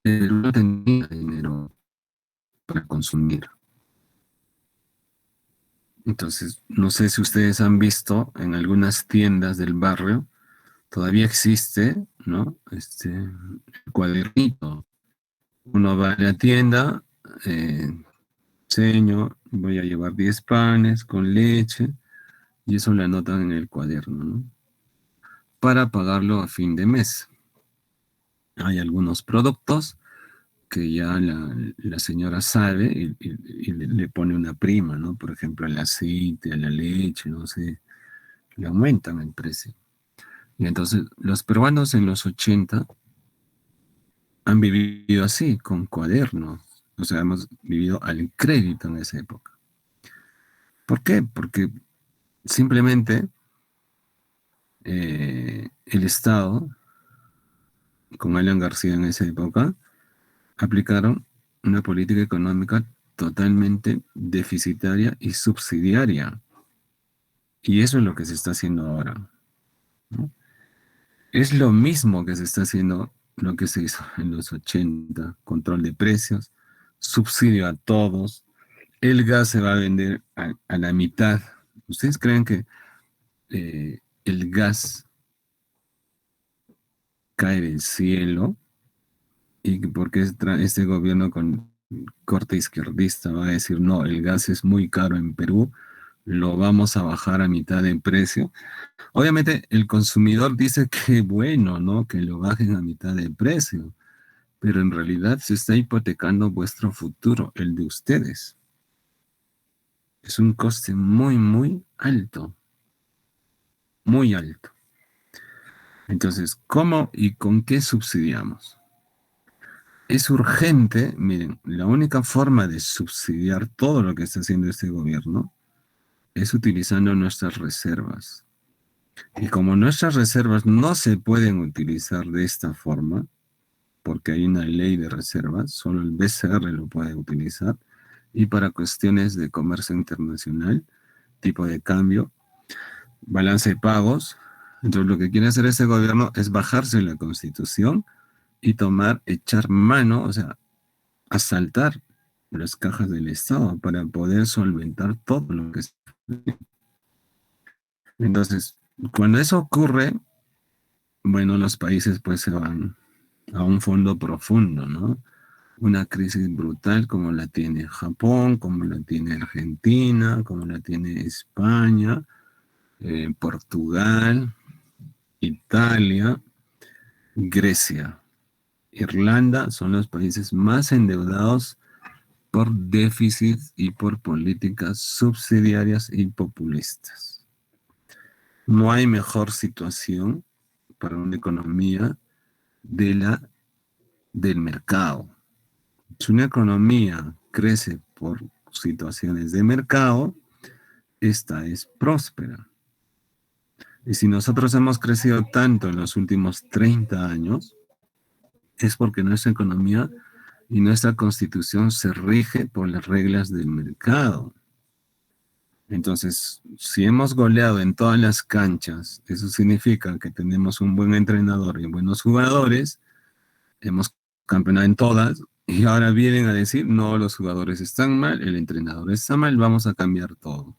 no tenía dinero para consumir. Entonces, no sé si ustedes han visto en algunas tiendas del barrio, todavía existe, ¿no? El cuadernito. Uno va a la tienda, señor, voy a llevar 10 panes con leche, y eso lo anotan en el cuaderno, ¿no? Para pagarlo a fin de mes. Hay algunos productos que ya la señora sabe y le pone una prima, ¿no? Por ejemplo, al aceite, a la leche, no sé, le aumentan el precio. Y entonces los peruanos en los 80 han vivido así, con cuadernos. O sea, hemos vivido al crédito en esa época. ¿Por qué? Porque simplemente el Estado, con Alan García en esa época, aplicaron una política económica totalmente deficitaria y subsidiaria. Y eso es lo que se está haciendo ahora, ¿no? Es lo mismo que se está haciendo, lo que se hizo en los 80, control de precios, subsidio a todos, el gas se va a vender a la mitad. ¿Ustedes creen que el gas cae del cielo y que porque este gobierno con corte izquierdista va a decir, no, el gas es muy caro en Perú, lo vamos a bajar a mitad de precio? Obviamente el consumidor dice que bueno, ¿no?, que lo bajen a mitad de precio, pero en realidad se está hipotecando vuestro futuro, el de ustedes. Es un coste muy, muy alto. Muy alto. Entonces, ¿cómo y con qué subsidiamos? Es urgente, miren, la única forma de subsidiar todo lo que está haciendo este gobierno es utilizando nuestras reservas. Y como nuestras reservas no se pueden utilizar de esta forma, porque hay una ley de reservas, solo el BCR lo puede utilizar, y para cuestiones de comercio internacional, tipo de cambio, balance de pagos. Entonces lo que quiere hacer este gobierno es bajarse la Constitución y echar mano, o sea, asaltar las cajas del Estado para poder solventar todo lo que se... Entonces, cuando eso ocurre, bueno, los países pues se van a un fondo profundo, ¿no? Una crisis brutal como la tiene Japón, como la tiene Argentina, como la tiene España, Portugal, Italia, Grecia, Irlanda son los países más endeudados por déficit y por políticas subsidiarias y populistas. No hay mejor situación para una economía del mercado. Si una economía crece por situaciones de mercado, esta es próspera. Y si nosotros hemos crecido tanto en los últimos 30 años, es porque nuestra economía y nuestra constitución se rige por las reglas del mercado. Entonces, si hemos goleado en todas las canchas, eso significa que tenemos un buen entrenador y buenos jugadores, hemos campeonado en todas, y ahora vienen a decir, no, los jugadores están mal, el entrenador está mal, vamos a cambiar todo.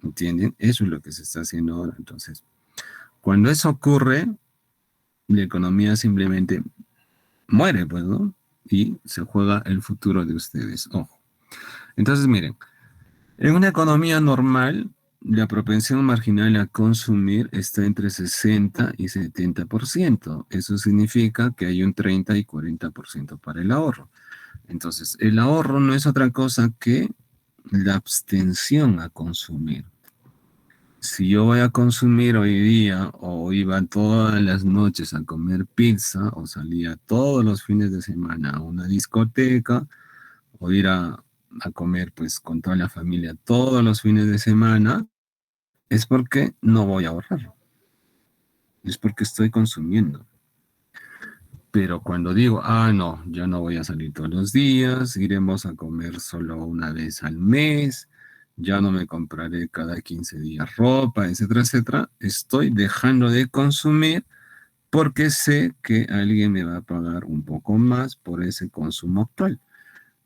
¿Entienden? Eso es lo que se está haciendo ahora. Entonces, cuando eso ocurre, la economía simplemente muere, pues, ¿no? Y se juega el futuro de ustedes. Ojo. Entonces, miren, en una economía normal, la propensión marginal a consumir está entre 60 y 70%. Eso significa que hay un 30 y 40% para el ahorro. Entonces, el ahorro no es otra cosa que la abstención a consumir. Si yo voy a consumir hoy día o iba todas las noches a comer pizza o salía todos los fines de semana a una discoteca o ir a comer pues con toda la familia todos los fines de semana, es porque no voy a ahorrar. Es porque estoy consumiendo. Pero cuando digo, no, yo no voy a salir todos los días, iremos a comer solo una vez al mes, ya no me compraré cada 15 días ropa, etcétera, etcétera, estoy dejando de consumir porque sé que alguien me va a pagar un poco más por ese consumo actual.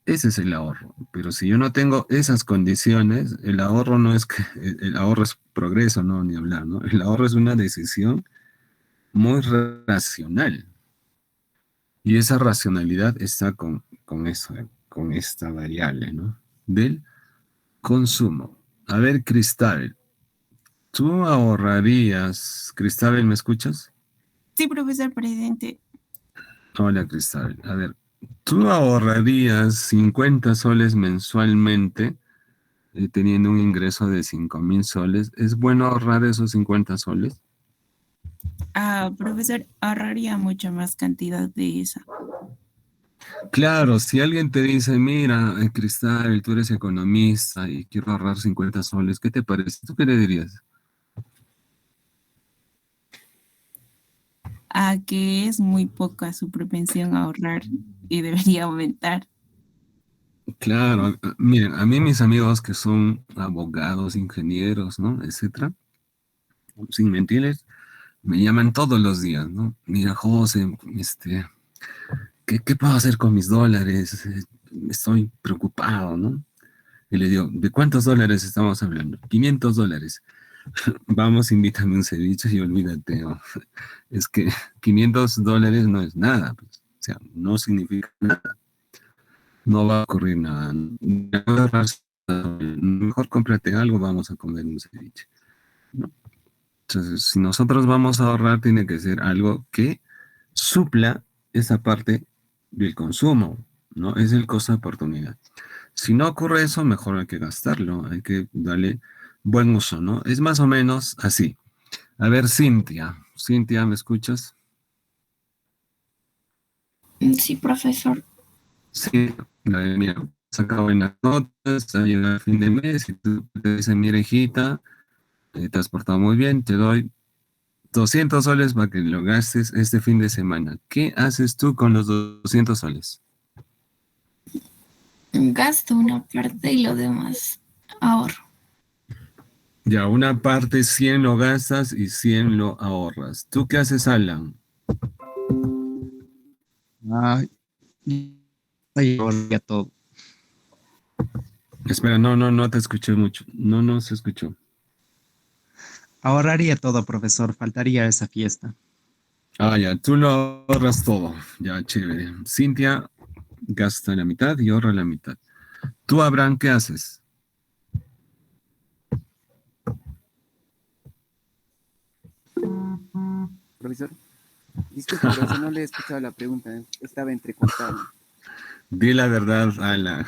Ese es el ahorro. Pero si yo no tengo esas condiciones, el ahorro no es que, el ahorro es progreso, no, ni hablar, ¿no? El ahorro es una decisión muy racional. Y esa racionalidad está con esta variable, ¿no? Del consumo. A ver, Cristal, ¿tú ahorrarías? Cristal, ¿me escuchas? Sí, profesor presidente. Hola, Cristal. A ver, ¿tú ahorrarías 50 soles mensualmente teniendo un ingreso de 5.000 soles? ¿Es bueno ahorrar esos 50 soles? Profesor, ahorraría mucha más cantidad de esa. Claro, si alguien te dice, mira, Cristal, tú eres economista y quiero ahorrar 50 soles, ¿qué te parece? ¿Tú qué le dirías? Que es muy poca su propensión a ahorrar y debería aumentar. Claro, miren, a mí mis amigos que son abogados, ingenieros, ¿no? Etcétera, sin mentirles, me llaman todos los días, ¿no? Mira, José, ¿qué puedo hacer con mis dólares? Estoy preocupado, ¿no? Y le digo, ¿de cuántos dólares estamos hablando? 500 dólares. Vamos, invítame un ceviche y olvídate, ¿no? Es que 500 dólares no es nada, pues. O sea, no significa nada. No va a ocurrir nada. Mejor cómprate algo, vamos a comer un ceviche, ¿no? Entonces, si nosotros vamos a ahorrar, tiene que ser algo que supla esa parte del consumo, ¿no? Es el costo de oportunidad. Si no ocurre eso, mejor hay que gastarlo, hay que darle buen uso, ¿no? Es más o menos así. A ver, Cintia. Cintia, ¿me escuchas? Sí, profesor. Sí, mira, saca buenas notas, ha llegado el fin de mes y tú te dicen, mira, hijita, te has portado muy bien, te doy 200 soles para que lo gastes este fin de semana. ¿Qué haces tú con los 200 soles? Gasto una parte y lo demás ahorro. Ya, una parte 100 lo gastas y 100 lo ahorras. ¿Tú qué haces, Alan? Ay, ay, ahorraría todo. Espera, no te escuché mucho. No se escuchó. Ahorraría todo, profesor. Faltaría esa fiesta. Ah, ya, tú lo ahorras todo. Ya, chévere. Cintia gasta la mitad y ahorra la mitad. Tú, Abraham, ¿qué haces? Profesor, disculpe, profesor, no le he escuchado la pregunta, estaba entrecortado. Di la verdad, Alan.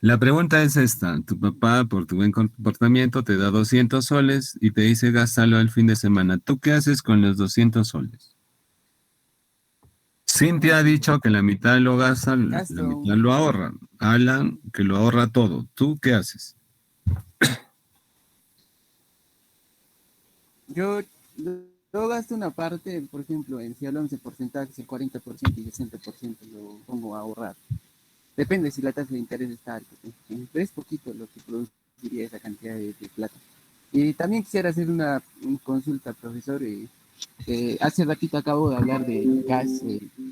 La pregunta es esta. Tu papá, por tu buen comportamiento, te da 200 soles y te dice gástalo el fin de semana. ¿Tú qué haces con los 200 soles? Cintia ha dicho que la mitad lo gasta, la mitad lo ahorra. Alan, que lo ahorra todo. ¿Tú qué haces? Yo gasto una parte, por ejemplo, si hablamos de porcentajes, el 40% y el 60% lo pongo a ahorrar. Depende si la tasa de interés está alta, pero es poquito lo que produciría esa cantidad de plata. Y también quisiera hacer una consulta, profesor. Hace ratito acabo de hablar del gas,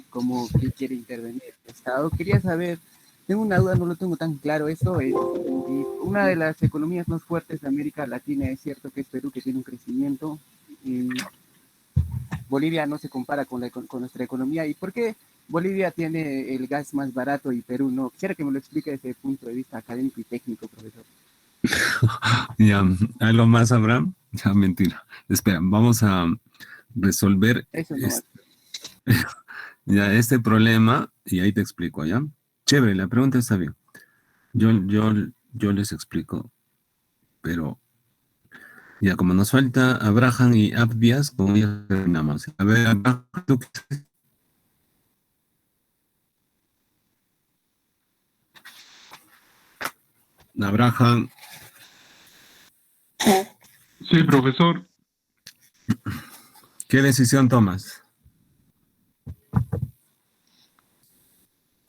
cómo que quiere intervenir el Estado. Quería saber, tengo una duda, no lo tengo tan claro eso. Y una de las economías más fuertes de América Latina es cierto que es Perú, que tiene un crecimiento. Y Bolivia no se compara con nuestra economía. ¿Y por qué Bolivia tiene el gas más barato y Perú no? Quisiera que me lo explique desde el punto de vista académico y técnico, profesor. Ya, ¿algo más, Abraham? Ya, mentira. Espera, vamos a resolver Eso no ya este problema y ahí te explico, ¿ya? Chévere, la pregunta está bien. Yo les explico, pero ya como nos falta Abraham y Abdias, como ya terminamos. A ver, Abraham, ¿tú qué haces? Abraham. Sí, profesor. ¿Qué decisión tomas?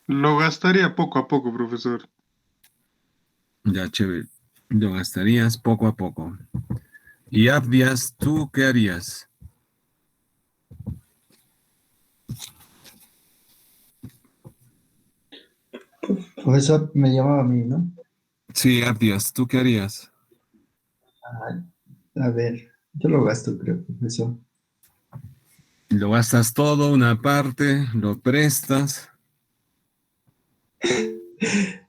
Lo gastaría poco a poco, profesor. Ya, chévere. Lo gastarías poco a poco. Y Abdias, ¿tú qué harías? Profesor, me llamaba a mí, ¿no? Sí, Abdias, ¿tú qué harías? A ver, yo lo gasto, creo, profesor. ¿Lo gastas todo, una parte, lo prestas?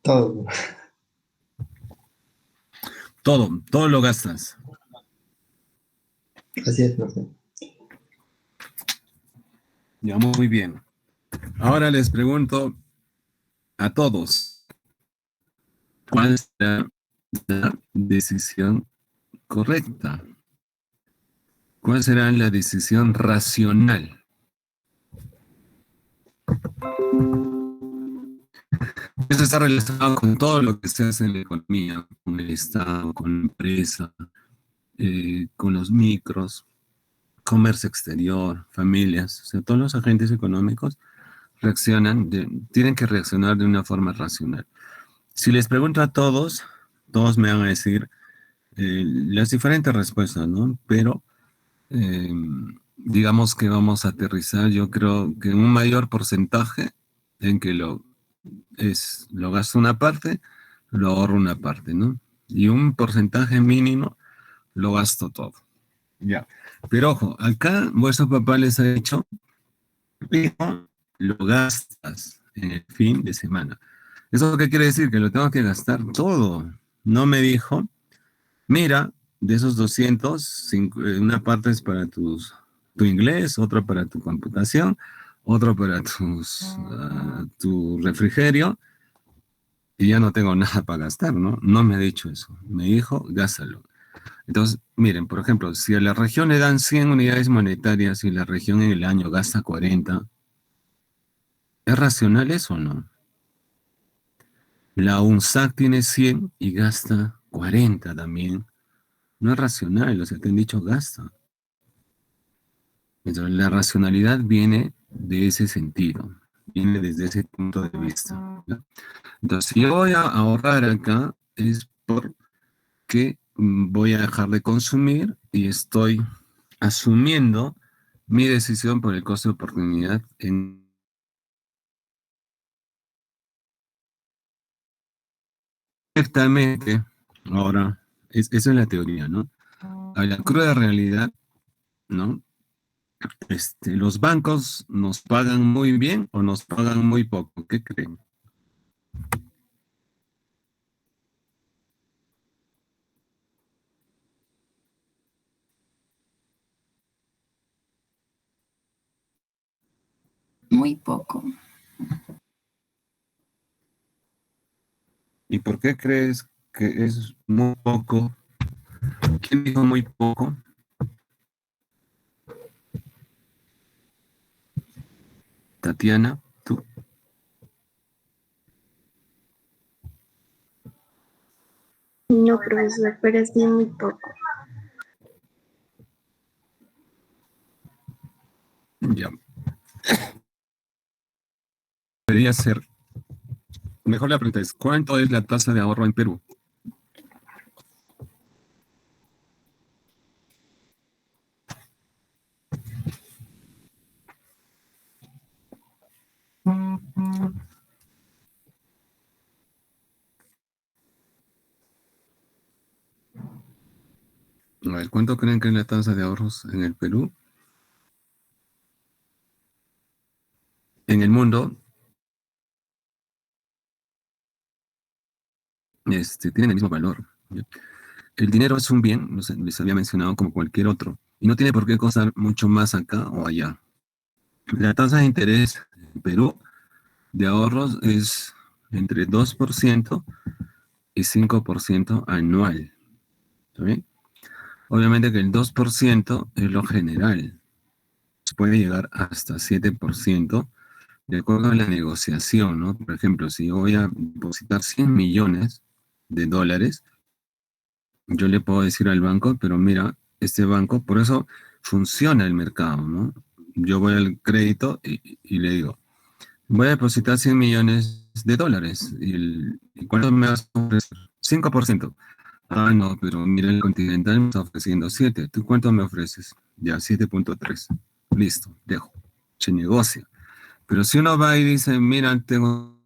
Todo. Todo lo gastas. Así es, profe. Ya, muy bien. Ahora les pregunto a todos, ¿cuál será la decisión correcta? ¿Cuál será la decisión racional? Eso está relacionado con todo lo que se hace en la economía, con el Estado, con la empresa, con los micros, comercio exterior, familias, o sea, todos los agentes económicos tienen que reaccionar de una forma racional. Si les pregunto a todos, todos me van a decir las diferentes respuestas, ¿no? Pero digamos que vamos a aterrizar, yo creo que un mayor porcentaje en que lo gasto una parte, lo ahorro una parte, ¿no? Y un porcentaje mínimo lo gasto todo. Ya. Pero ojo, acá vuestro papá les ha dicho, hijo, lo gastas en el fin de semana. ¿Eso qué quiere decir? Que lo tengo que gastar todo. No me dijo, mira, de esos 200, una parte es para tu inglés, otra para tu computación, otro para tu refrigerio, y ya no tengo nada para gastar, ¿no? No me ha dicho eso. Me dijo, gástalo. Entonces, miren, por ejemplo, si a la región le dan 100 unidades monetarias y la región en el año gasta 40, ¿es racional eso o no? La UNSAC tiene 100 y gasta 40 también. No es racional, o sea, te han dicho gasta. Entonces, la racionalidad viene de ese sentido, viene desde ese punto de vista, ¿no? Entonces, si yo voy a ahorrar acá, es porque voy a dejar de consumir y estoy asumiendo mi decisión por el costo de oportunidad directamente. Ahora, esa es la teoría, ¿no? A la cruda realidad, ¿no? ¿Los bancos nos pagan muy bien o nos pagan muy poco? ¿Qué creen? Muy poco. ¿Y por qué crees que es muy poco? ¿Quién dijo muy poco? Tatiana, tú. No, profesor, pero es bien muy poco. Ya. Debería ser. Mejor la pregunta es, ¿cuánto es la tasa de ahorro en Perú? A ver, ¿cuánto creen que es la tasa de ahorros en el Perú? En el mundo, tienen el mismo valor, ¿ya? El dinero es un bien, les había mencionado, como cualquier otro, y no tiene por qué costar mucho más acá o allá. La tasa de interés en Perú de ahorros es entre 2% y 5% anual. ¿Está bien? Obviamente que el 2% es lo general. Puede llegar hasta 7% de acuerdo a la negociación, ¿no? Por ejemplo, si yo voy a depositar 100 millones de dólares, yo le puedo decir al banco, pero mira, este banco, por eso funciona el mercado, ¿no? Yo voy al crédito y le digo, voy a depositar 100 millones de dólares. ¿Y cuánto me vas a ofrecer? 5%. Ah, no, pero mira, el Continental me está ofreciendo 7. ¿Tú cuánto me ofreces? Ya, 7.3. Listo, dejo. Se negocia. Pero si uno va y dice, mira, tengo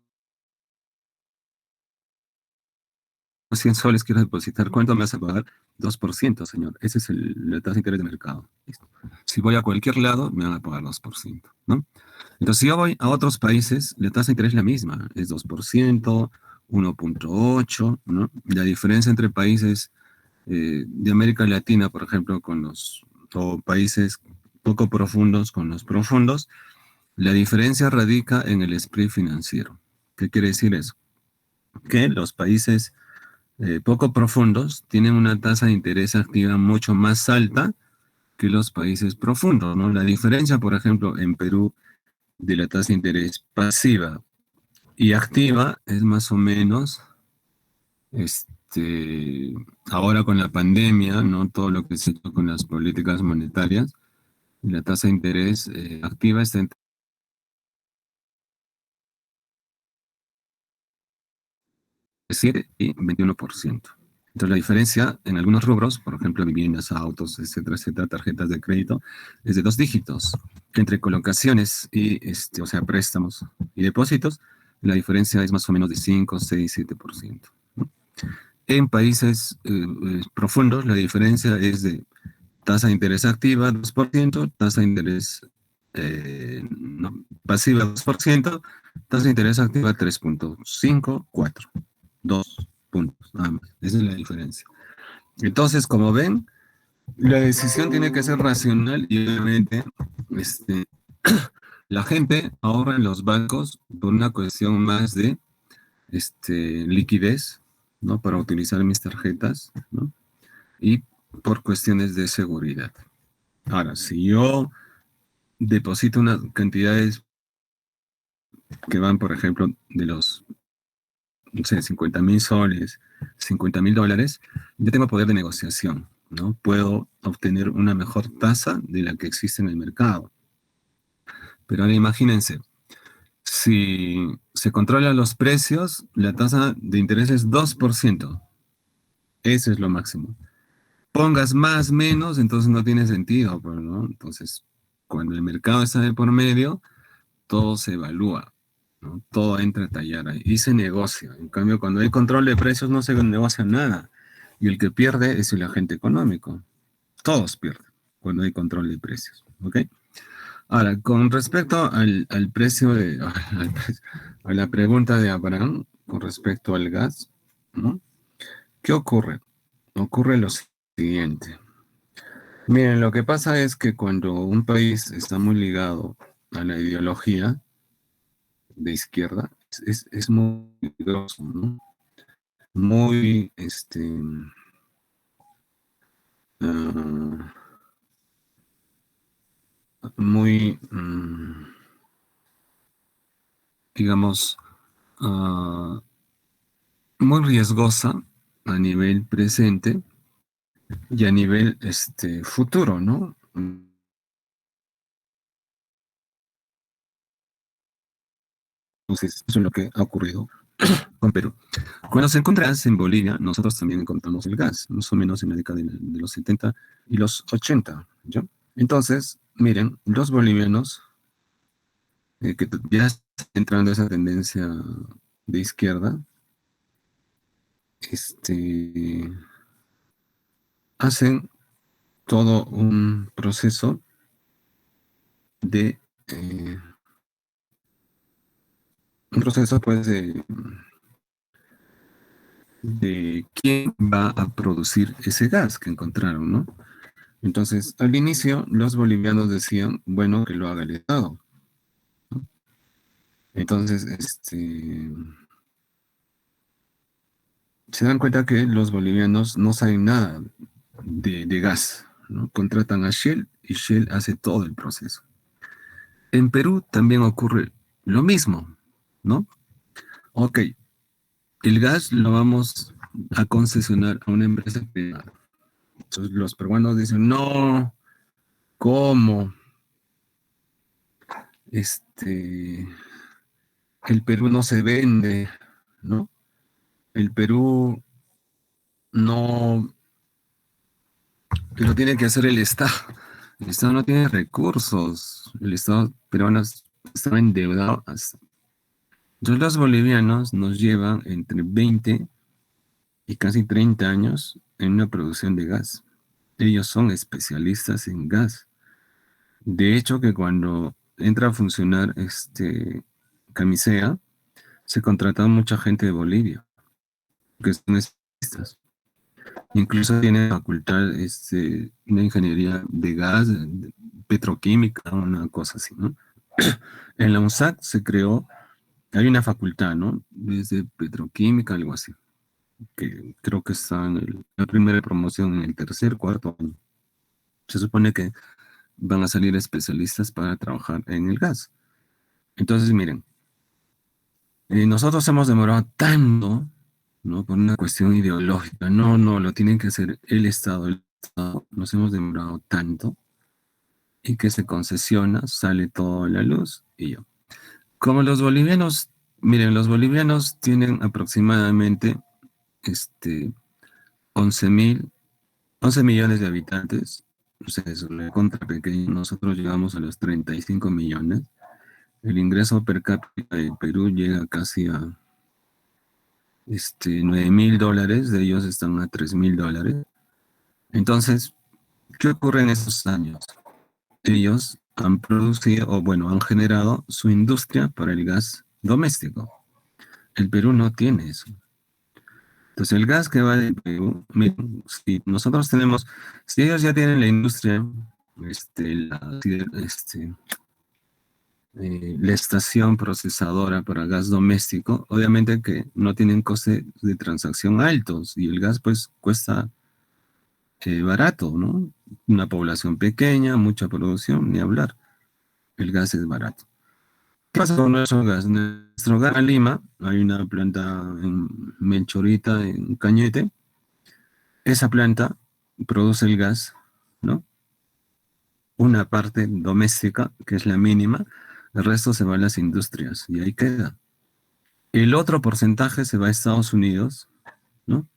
100 soles, quiero depositar, ¿cuánto me vas a pagar? 2%, señor. Esa es la tasa de interés de mercado. Listo. Si voy a cualquier lado, me van a pagar 2%, ¿no? Entonces, si yo voy a otros países, la tasa de interés es la misma, es 2%, 1.8, ¿no? La diferencia entre países de América Latina, por ejemplo, o países poco profundos con los profundos, la diferencia radica en el spread financiero. ¿Qué quiere decir eso? Que los países poco profundos tienen una tasa de interés activa mucho más alta que los países profundos, ¿no? La diferencia, por ejemplo, en Perú, de la tasa de interés pasiva y activa es más o menos, ahora con la pandemia, ¿no? Todo lo que se hizo con las políticas monetarias, la tasa de interés activa está entre 7 y 21%. Entonces, la diferencia en algunos rubros, por ejemplo, viviendas, autos, etcétera, tarjetas de crédito, es de 2 dígitos. Entre colocaciones y, o sea, préstamos y depósitos, la diferencia es más o menos de 5, 6, 7%, ¿no? En países profundos, la diferencia es de tasa de interés activa 2%, tasa de interés pasiva 2%, tasa de interés activa 3.5, 4. 2 puntos, nada más. Esa es la diferencia. Entonces, como ven, la decisión tiene que ser racional y obviamente la gente ahorra en los bancos por una cuestión más de liquidez, ¿no? Para utilizar mis tarjetas, ¿no? Y por cuestiones de seguridad. Ahora, si yo deposito unas cantidades que van, por ejemplo, de los, no sé, 50.000 soles, 50.000 dólares, yo tengo poder de negociación. ¿no? Puedo obtener una mejor tasa de la que existe en el mercado. Pero ahora imagínense, si se controlan los precios, la tasa de interés es 2%. Eso es lo máximo. Pongas más, menos, entonces no tiene sentido, pues, ¿no? Entonces, cuando el mercado está de por medio, todo se evalúa, ¿no? Todo entra a tallar ahí y se negocia. En cambio, cuando hay control de precios, no se negocia nada. Y el que pierde es el agente económico. Todos pierden cuando hay control de precios, ¿ok? Ahora, con respecto al precio de, a la pregunta de Abraham, con respecto al gas, ¿no? ¿Qué ocurre? Ocurre lo siguiente. Miren, lo que pasa es que cuando un país está muy ligado a la ideología de izquierda, es muy peligroso, ¿no? Muy, muy, digamos, muy riesgosa a nivel presente y a nivel futuro, ¿no? Entonces, eso es lo que ha ocurrido con Perú. Cuando se encuentra gas en Bolivia, nosotros también encontramos el gas, más o menos en la década de los 70 y los 80, ¿ya? Entonces, miren, los bolivianos, que ya está entrando esa tendencia de izquierda, hacen todo un proceso de pues de quién va a producir ese gas que encontraron, ¿no? Entonces, al inicio, los bolivianos decían, bueno, que lo haga el Estado, ¿no? Entonces, se dan cuenta que los bolivianos no saben nada de gas, ¿no? Contratan a Shell y Shell hace todo el proceso. En Perú también ocurre lo mismo, ¿no? Ok, el gas lo vamos a concesionar a una empresa privada. Entonces los peruanos dicen, no, ¿cómo? El Perú no se vende, ¿no? El Perú no, lo tiene que hacer el Estado. El Estado no tiene recursos. El Estado peruano está endeudado hasta. Entonces los bolivianos nos llevan entre 20 y casi 30 años en una producción de gas. Ellos son especialistas en gas. De hecho, que cuando entra a funcionar Camisea, se contrató mucha gente de Bolivia, que son especialistas. Incluso tiene facultad una ingeniería de gas, petroquímica, una cosa así, ¿no? En la UNSAC se creó, hay una facultad, ¿no? Desde petroquímica, algo así, que creo que está en la primera promoción, en el tercer, cuarto año. Se supone que van a salir especialistas para trabajar en el gas. Entonces, miren, nosotros hemos demorado tanto, ¿no? Por una cuestión ideológica. No, lo tienen que hacer el Estado. Nos hemos demorado tanto y que se concesiona, sale todo a la luz y yo. Como los bolivianos, miren, los bolivianos tienen aproximadamente 11 millones de habitantes. O sea, es una contra pequeña. Nosotros llegamos a los 35 millones. El ingreso per cápita de Perú llega casi a $9,000, de ellos están a $3,000. Entonces, ¿qué ocurre en estos años? Ellos han producido, o bueno, han generado su industria para el gas doméstico. El Perú no tiene eso. Entonces, el gas que va de Perú, miren, si nosotros tenemos, si ellos ya tienen la industria, la estación procesadora para gas doméstico, obviamente que no tienen costes de transacción altos y el gas pues cuesta barato, ¿no? Una población pequeña, mucha producción, ni hablar. El gas es barato. ¿Qué pasa con nuestro gas? Nuestro gas en Lima, hay una planta en Melchorita, en Cañete. Esa planta produce el gas, ¿no? Una parte doméstica, que es la mínima, el resto se va a las industrias y ahí queda. El otro porcentaje se va a Estados Unidos, ¿no?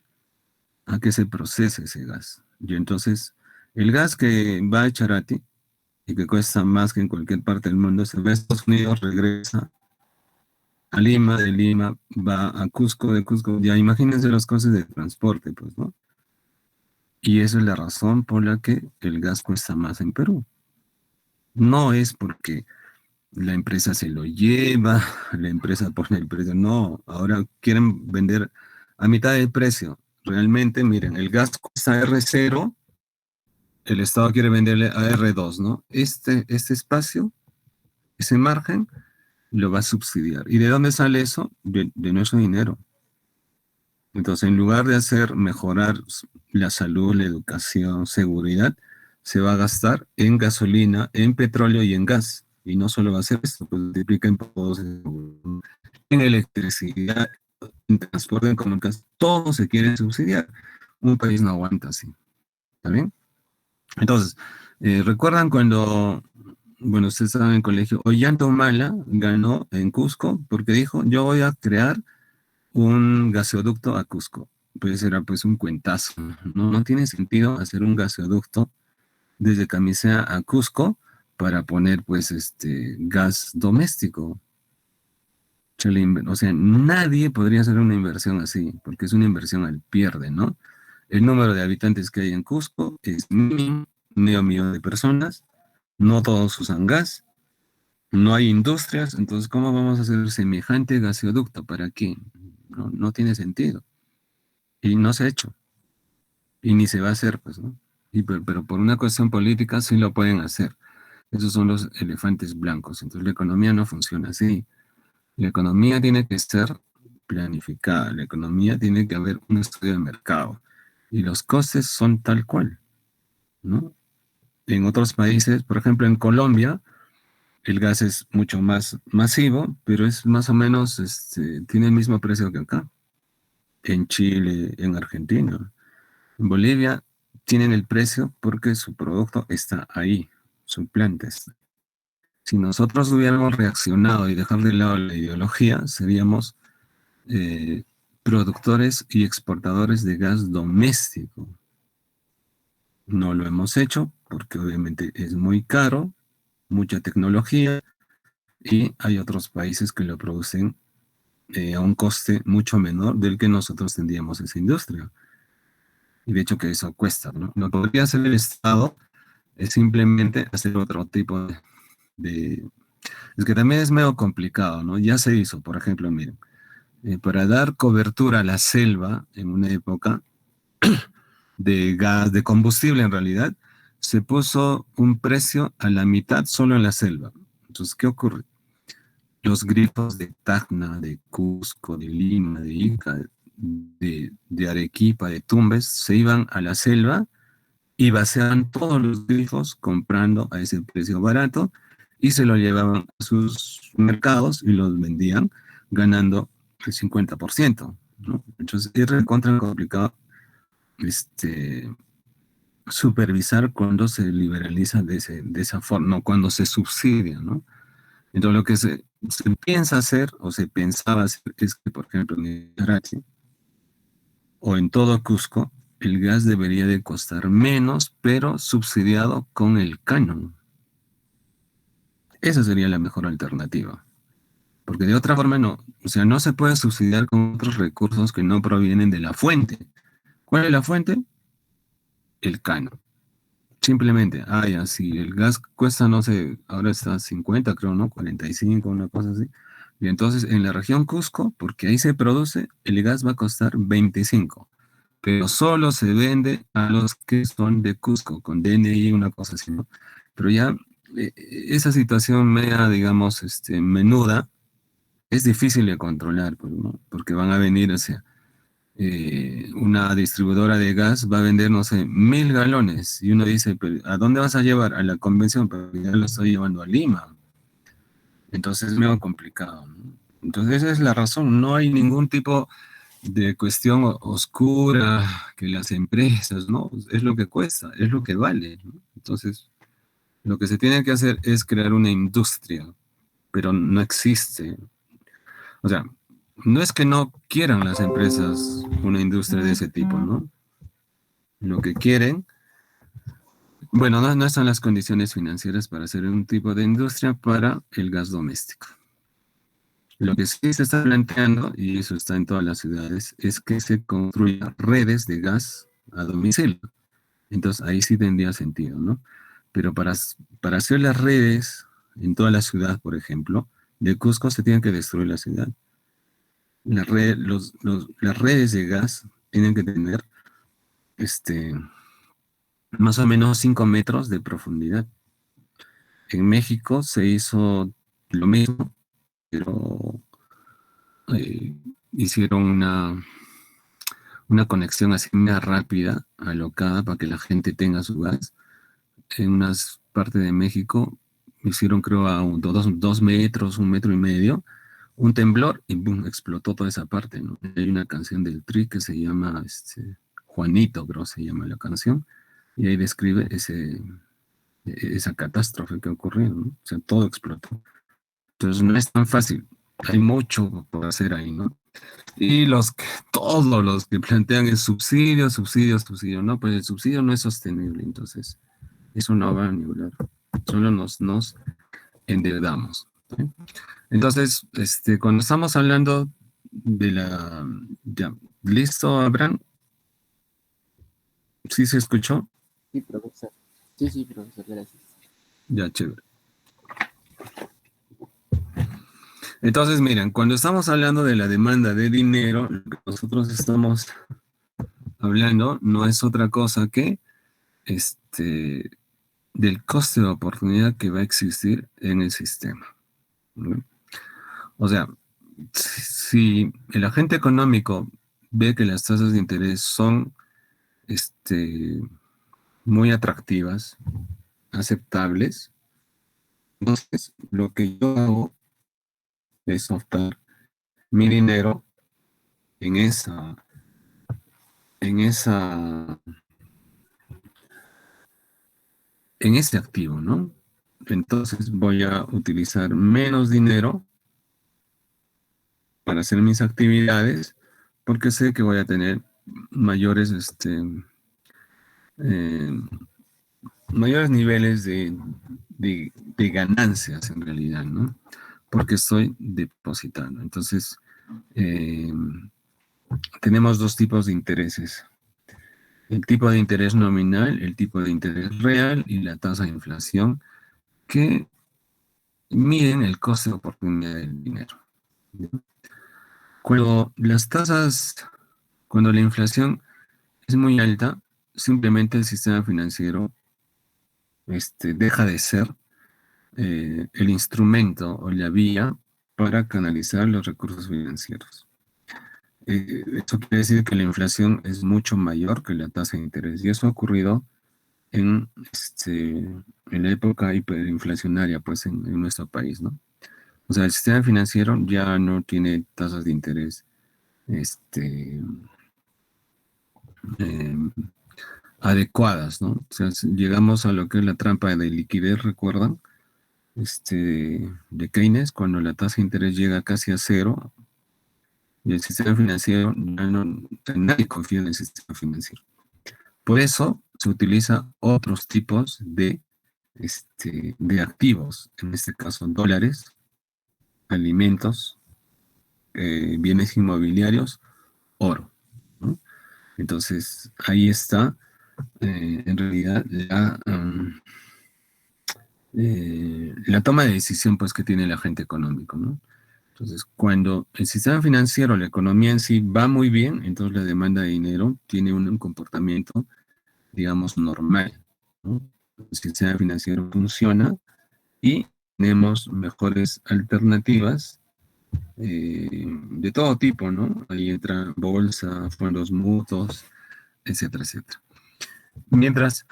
A que se procese ese gas. Y entonces, el gas que va a Charati y que cuesta más que en cualquier parte del mundo, se va a Estados Unidos, regresa a Lima, de Lima va a Cusco, de Cusco, ya imagínense los costes de transporte, pues, ¿no? Y esa es la razón por la que el gas cuesta más en Perú. No es porque la empresa se lo lleva, la empresa pone el precio, no, ahora quieren vender a mitad del precio. Realmente, miren, el gas cuesta R0, el Estado quiere venderle a R2, ¿no? Este espacio, ese margen, lo va a subsidiar. ¿Y de dónde sale eso? De nuestro dinero. Entonces, en lugar de hacer mejorar la salud, la educación, seguridad, se va a gastar en gasolina, en petróleo y en gas. Y no solo va a ser esto, pues multiplica en todos, en electricidad, en transporte, en comunicación, todo se quiere subsidiar. Un país no aguanta así. ¿Está bien? Entonces, ¿recuerdan cuando, bueno, ustedes estaban en el colegio, Ollanta Humala ganó en Cusco porque dijo, yo voy a crear un gasoducto a Cusco? Pues era pues un cuentazo, ¿no? No tiene sentido hacer un gasoducto desde Camisea a Cusco para poner pues gas doméstico. O sea, nadie podría hacer una inversión así, porque es una inversión al pierde, ¿no? El número de habitantes que hay en Cusco es mínimo, medio millón de personas, no todos usan gas, no hay industrias, entonces ¿cómo vamos a hacer semejante gasoducto? ¿Para qué? No tiene sentido. Y no se ha hecho. Y ni se va a hacer, pues, ¿no? Pero por una cuestión política sí lo pueden hacer. Esos son los elefantes blancos. Entonces la economía no funciona así. La economía tiene que ser planificada. La economía tiene que haber un estudio de mercado. Y los costes son tal cual, ¿no? En otros países, por ejemplo en Colombia, el gas es mucho más masivo, pero es más o menos, tiene el mismo precio que acá. En Chile, en Argentina. En Bolivia tienen el precio porque su producto está ahí, su planta está. Si nosotros hubiéramos reaccionado y dejar de lado la ideología, seríamos productores y exportadores de gas doméstico. No lo hemos hecho porque obviamente es muy caro, mucha tecnología, y hay otros países que lo producen a un coste mucho menor del que nosotros tendríamos esa industria. Y de hecho que eso cuesta, ¿no? Lo que podría hacer el Estado es simplemente hacer otro tipo de... Es que también es medio complicado, ¿no? Ya se hizo, por ejemplo, miren, para dar cobertura a la selva en una época de gas, de combustible en realidad, se puso un precio a la mitad solo en la selva. Entonces, ¿qué ocurre? Los grifos de Tacna, de Cusco, de Lima, de Ica, de Arequipa, de Tumbes, se iban a la selva y vaciaban todos los grifos comprando a ese precio barato y se lo llevaban a sus mercados y los vendían ganando el 50%, ¿no? Entonces es recontra complicado supervisar cuando se liberaliza de esa forma, no cuando se subsidia, ¿no? Entonces lo que se piensa hacer o se pensaba hacer es que, por ejemplo, en Charati o en todo Cusco, el gas debería de costar menos, pero subsidiado con el canon. Esa sería la mejor alternativa. Porque de otra forma no, o sea, no se puede subsidiar con otros recursos que no provienen de la fuente. ¿Cuál es la fuente? El canon. Simplemente, si el gas cuesta, no sé, ahora está 50, creo, ¿no? 45, una cosa así. Y entonces en la región Cusco, porque ahí se produce, el gas va a costar 25. Pero solo se vende a los que son de Cusco, con DNI, una cosa así, ¿no? Pero ya esa situación media, digamos, menuda, es difícil de controlar, pues, ¿no? Porque van a venir, o sea, una distribuidora de gas va a vender, no sé, 1000 galones. Y uno dice, ¿pero a dónde vas a llevar? A la convención, pero ya lo estoy llevando a Lima. Entonces es medio complicado, ¿no? Entonces esa es la razón. No hay ningún tipo de cuestión oscura, que las empresas, ¿no? Es lo que cuesta, es lo que vale, ¿no? Entonces, lo que se tiene que hacer es crear una industria, pero no existe. O sea, no es que no quieran las empresas una industria de ese tipo, ¿no? Lo que quieren, bueno, no están las condiciones financieras para hacer un tipo de industria para el gas doméstico. Lo que sí se está planteando, y eso está en todas las ciudades, es que se construyan redes de gas a domicilio. Entonces ahí sí tendría sentido, ¿no? Pero para hacer las redes en toda la ciudad, por ejemplo, de Cusco se tiene que destruir la ciudad. Las redes de gas tienen que tener más o menos 5 metros de profundidad. En México se hizo lo mismo, pero hicieron una conexión así más rápida, alocada, para que la gente tenga su gas. En unas partes de México hicieron, creo, a 2 metros, 1,5 metros, un temblor y boom, explotó toda esa parte, ¿no? Hay una canción del Tri que se llama Juanito, creo se llama la canción, y ahí describe esa catástrofe que ocurrió, ¿no? O sea, todo explotó. Entonces no es tan fácil, hay mucho por hacer ahí, ¿no? Y todos los que plantean el subsidio, no, pues el subsidio no es sostenible, entonces eso no va a ningún lado, solo nos endeudamos, ¿sí? Entonces, cuando estamos hablando de ya, ¿listo, Abraham? ¿Sí se escuchó? Sí, profesor. Sí, profesor, gracias. Ya, chévere. Entonces, miren, cuando estamos hablando de la demanda de dinero, lo que nosotros estamos hablando no es otra cosa que del coste de oportunidad que va a existir en el sistema, ¿no? O sea, si el agente económico ve que las tasas de interés son muy atractivas, aceptables, entonces lo que yo hago es optar mi dinero en ese activo, ¿no? Entonces voy a utilizar menos dinero para hacer mis actividades porque sé que voy a tener mayores niveles de ganancias en realidad, ¿no? Porque estoy depositando. Entonces, tenemos dos tipos de intereses. El tipo de interés nominal, el tipo de interés real y la tasa de inflación que miden el coste de oportunidad del dinero. Cuando la inflación es muy alta, simplemente el sistema financiero deja de ser el instrumento o la vía para canalizar los recursos financieros. Eso quiere decir que la inflación es mucho mayor que la tasa de interés, y eso ha ocurrido en la época hiperinflacionaria, pues, en nuestro país, ¿no? O sea, el sistema financiero ya no tiene tasas de interés adecuadas, ¿no? O sea, llegamos a lo que es la trampa de liquidez, ¿recuerdan? De Keynes, cuando la tasa de interés llega casi a cero, y el sistema financiero, nadie confía en el sistema financiero. Por eso se utiliza otros tipos de activos, en este caso dólares, alimentos, bienes inmobiliarios, oro, ¿no? Entonces, ahí está, en realidad, la toma de decisión, pues, que tiene el agente económico, ¿no? Entonces, cuando el sistema financiero, la economía en sí va muy bien, entonces la demanda de dinero tiene un comportamiento, digamos, normal, ¿no? El sistema financiero funciona y tenemos mejores alternativas de todo tipo, ¿no? Ahí entra bolsa, fondos mutuos, etcétera, etcétera. Mientras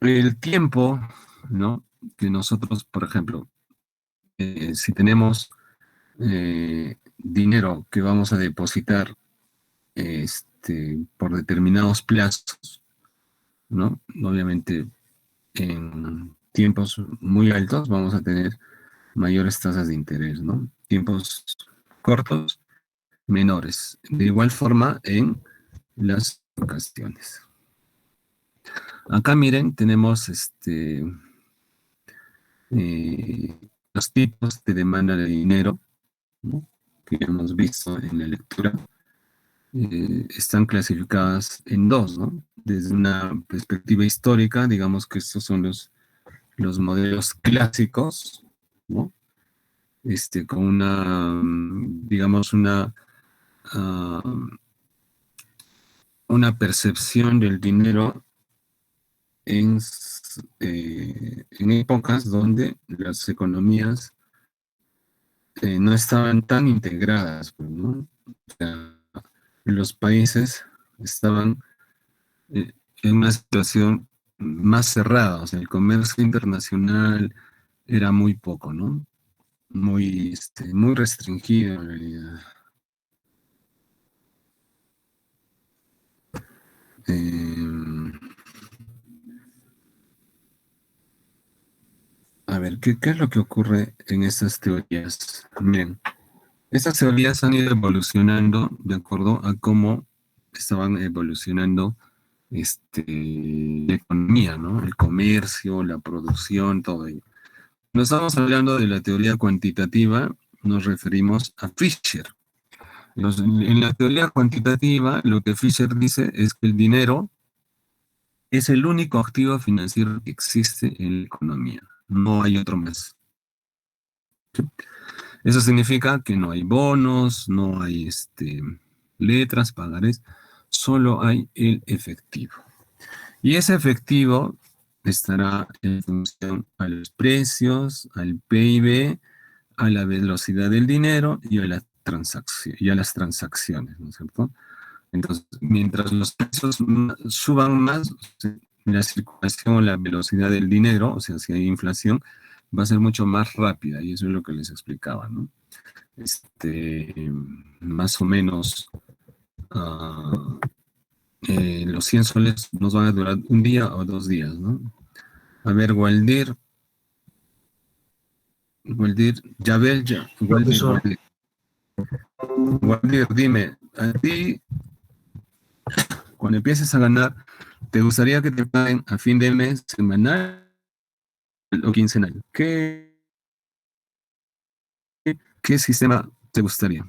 el tiempo, ¿no? Que nosotros, por ejemplo, si tenemos dinero que vamos a depositar por determinados plazos, ¿no? Obviamente, en tiempos muy altos vamos a tener mayores tasas de interés, ¿no? Tiempos cortos, menores. De igual forma, en las ocasiones. Acá miren, tenemos los tipos de demanda de dinero, ¿no? Que hemos visto en la lectura. Están clasificadas en dos, ¿no? Desde una perspectiva histórica, digamos que estos son los modelos clásicos, ¿no? Con una, digamos, una percepción del dinero en épocas donde las economías no estaban tan integradas, pues, ¿no? O sea, los países estaban en una situación más cerrada, o sea, el comercio internacional era muy poco, ¿no? Muy restringido en realidad. A ver, ¿qué es lo que ocurre en estas teorías? Miren, estas teorías han ido evolucionando de acuerdo a cómo estaban evolucionando la economía, ¿no? El comercio, la producción, todo ello. Cuando estamos hablando de la teoría cuantitativa, nos referimos a Fisher. En la teoría cuantitativa, lo que Fisher dice es que el dinero es el único activo financiero que existe en la economía. No hay otro más. ¿Sí? Eso significa que no hay bonos, no hay letras, pagarés, solo hay el efectivo. Y ese efectivo estará en función a los precios, al PIB, a la velocidad del dinero y a las transacciones, ¿no es cierto? Entonces, mientras los precios suban más, la circulación o la velocidad del dinero, o sea, si hay inflación, va a ser mucho más rápida, y eso es lo que les explicaba, ¿no? Más o menos, los 100 soles nos van a durar un día o 2 días, ¿no? A ver, Waldir, Waldir, dime, a ti, cuando empieces a ganar, ¿te gustaría que te paguen a fin de mes, semanal o quincenal? ¿Qué sistema te gustaría?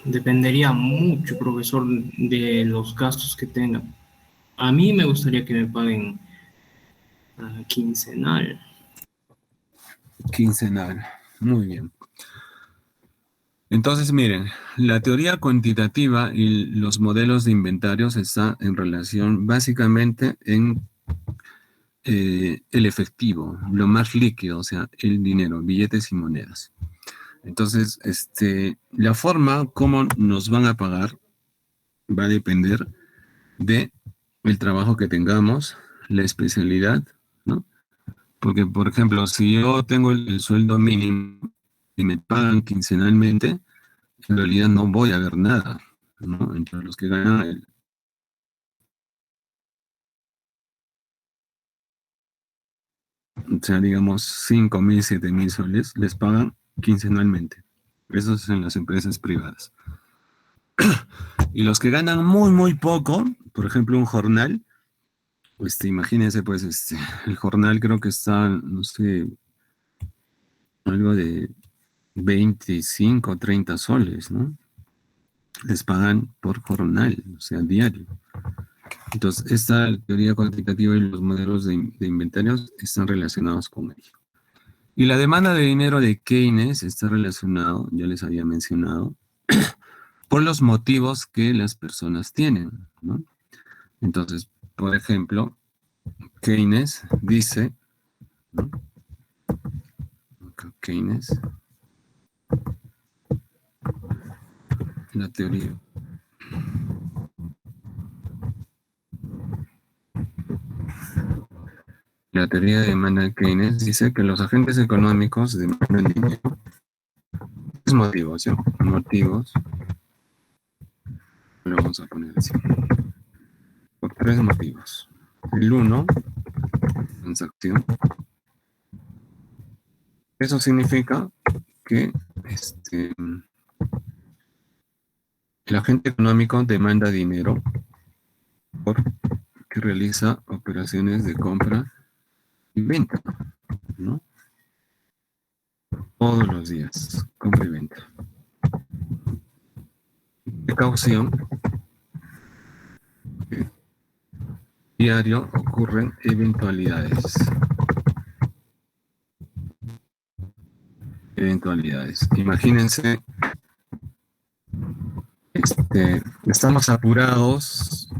Dependería mucho, profesor, de los gastos que tenga. A mí me gustaría que me paguen quincenal. Quincenal, muy bien. Entonces, miren, la teoría cuantitativa y los modelos de inventarios están en relación básicamente en el efectivo, lo más líquido, o sea, el dinero, billetes y monedas. Entonces, la forma como nos van a pagar va a depender de el trabajo que tengamos, la especialidad, ¿no? Porque, por ejemplo, si yo tengo el sueldo mínimo y me pagan quincenalmente, en realidad no voy a ver nada, ¿no? Entre los que ganan o sea, digamos, 5.000, 7.000 soles, les pagan quincenalmente. Eso es en las empresas privadas. Y los que ganan muy, muy poco, por ejemplo, un jornal, imagínense, pues, el jornal creo que está, no sé, algo de 25 o 30 soles, ¿no? Les pagan por jornal, o sea, diario. Entonces, esta teoría cuantitativa y los modelos de inventarios están relacionados con ello. Y la demanda de dinero de Keynes está relacionado, ya les había mencionado, por los motivos que las personas tienen, ¿no? Entonces, por ejemplo, Keynes dice, ¿no? Keynes, la teoría. La teoría de demanda de Keynes dice que los agentes económicos demandan dinero. Tres motivos, ¿sí? Motivos. Lo vamos a poner así. Por tres motivos. El uno, transacción. Eso significa que el agente económico demanda dinero porque realiza operaciones de compra y venta, ¿no? Todos los días, compra y venta. Precaución. Diario ocurren eventualidades. Imagínense, estamos apurados,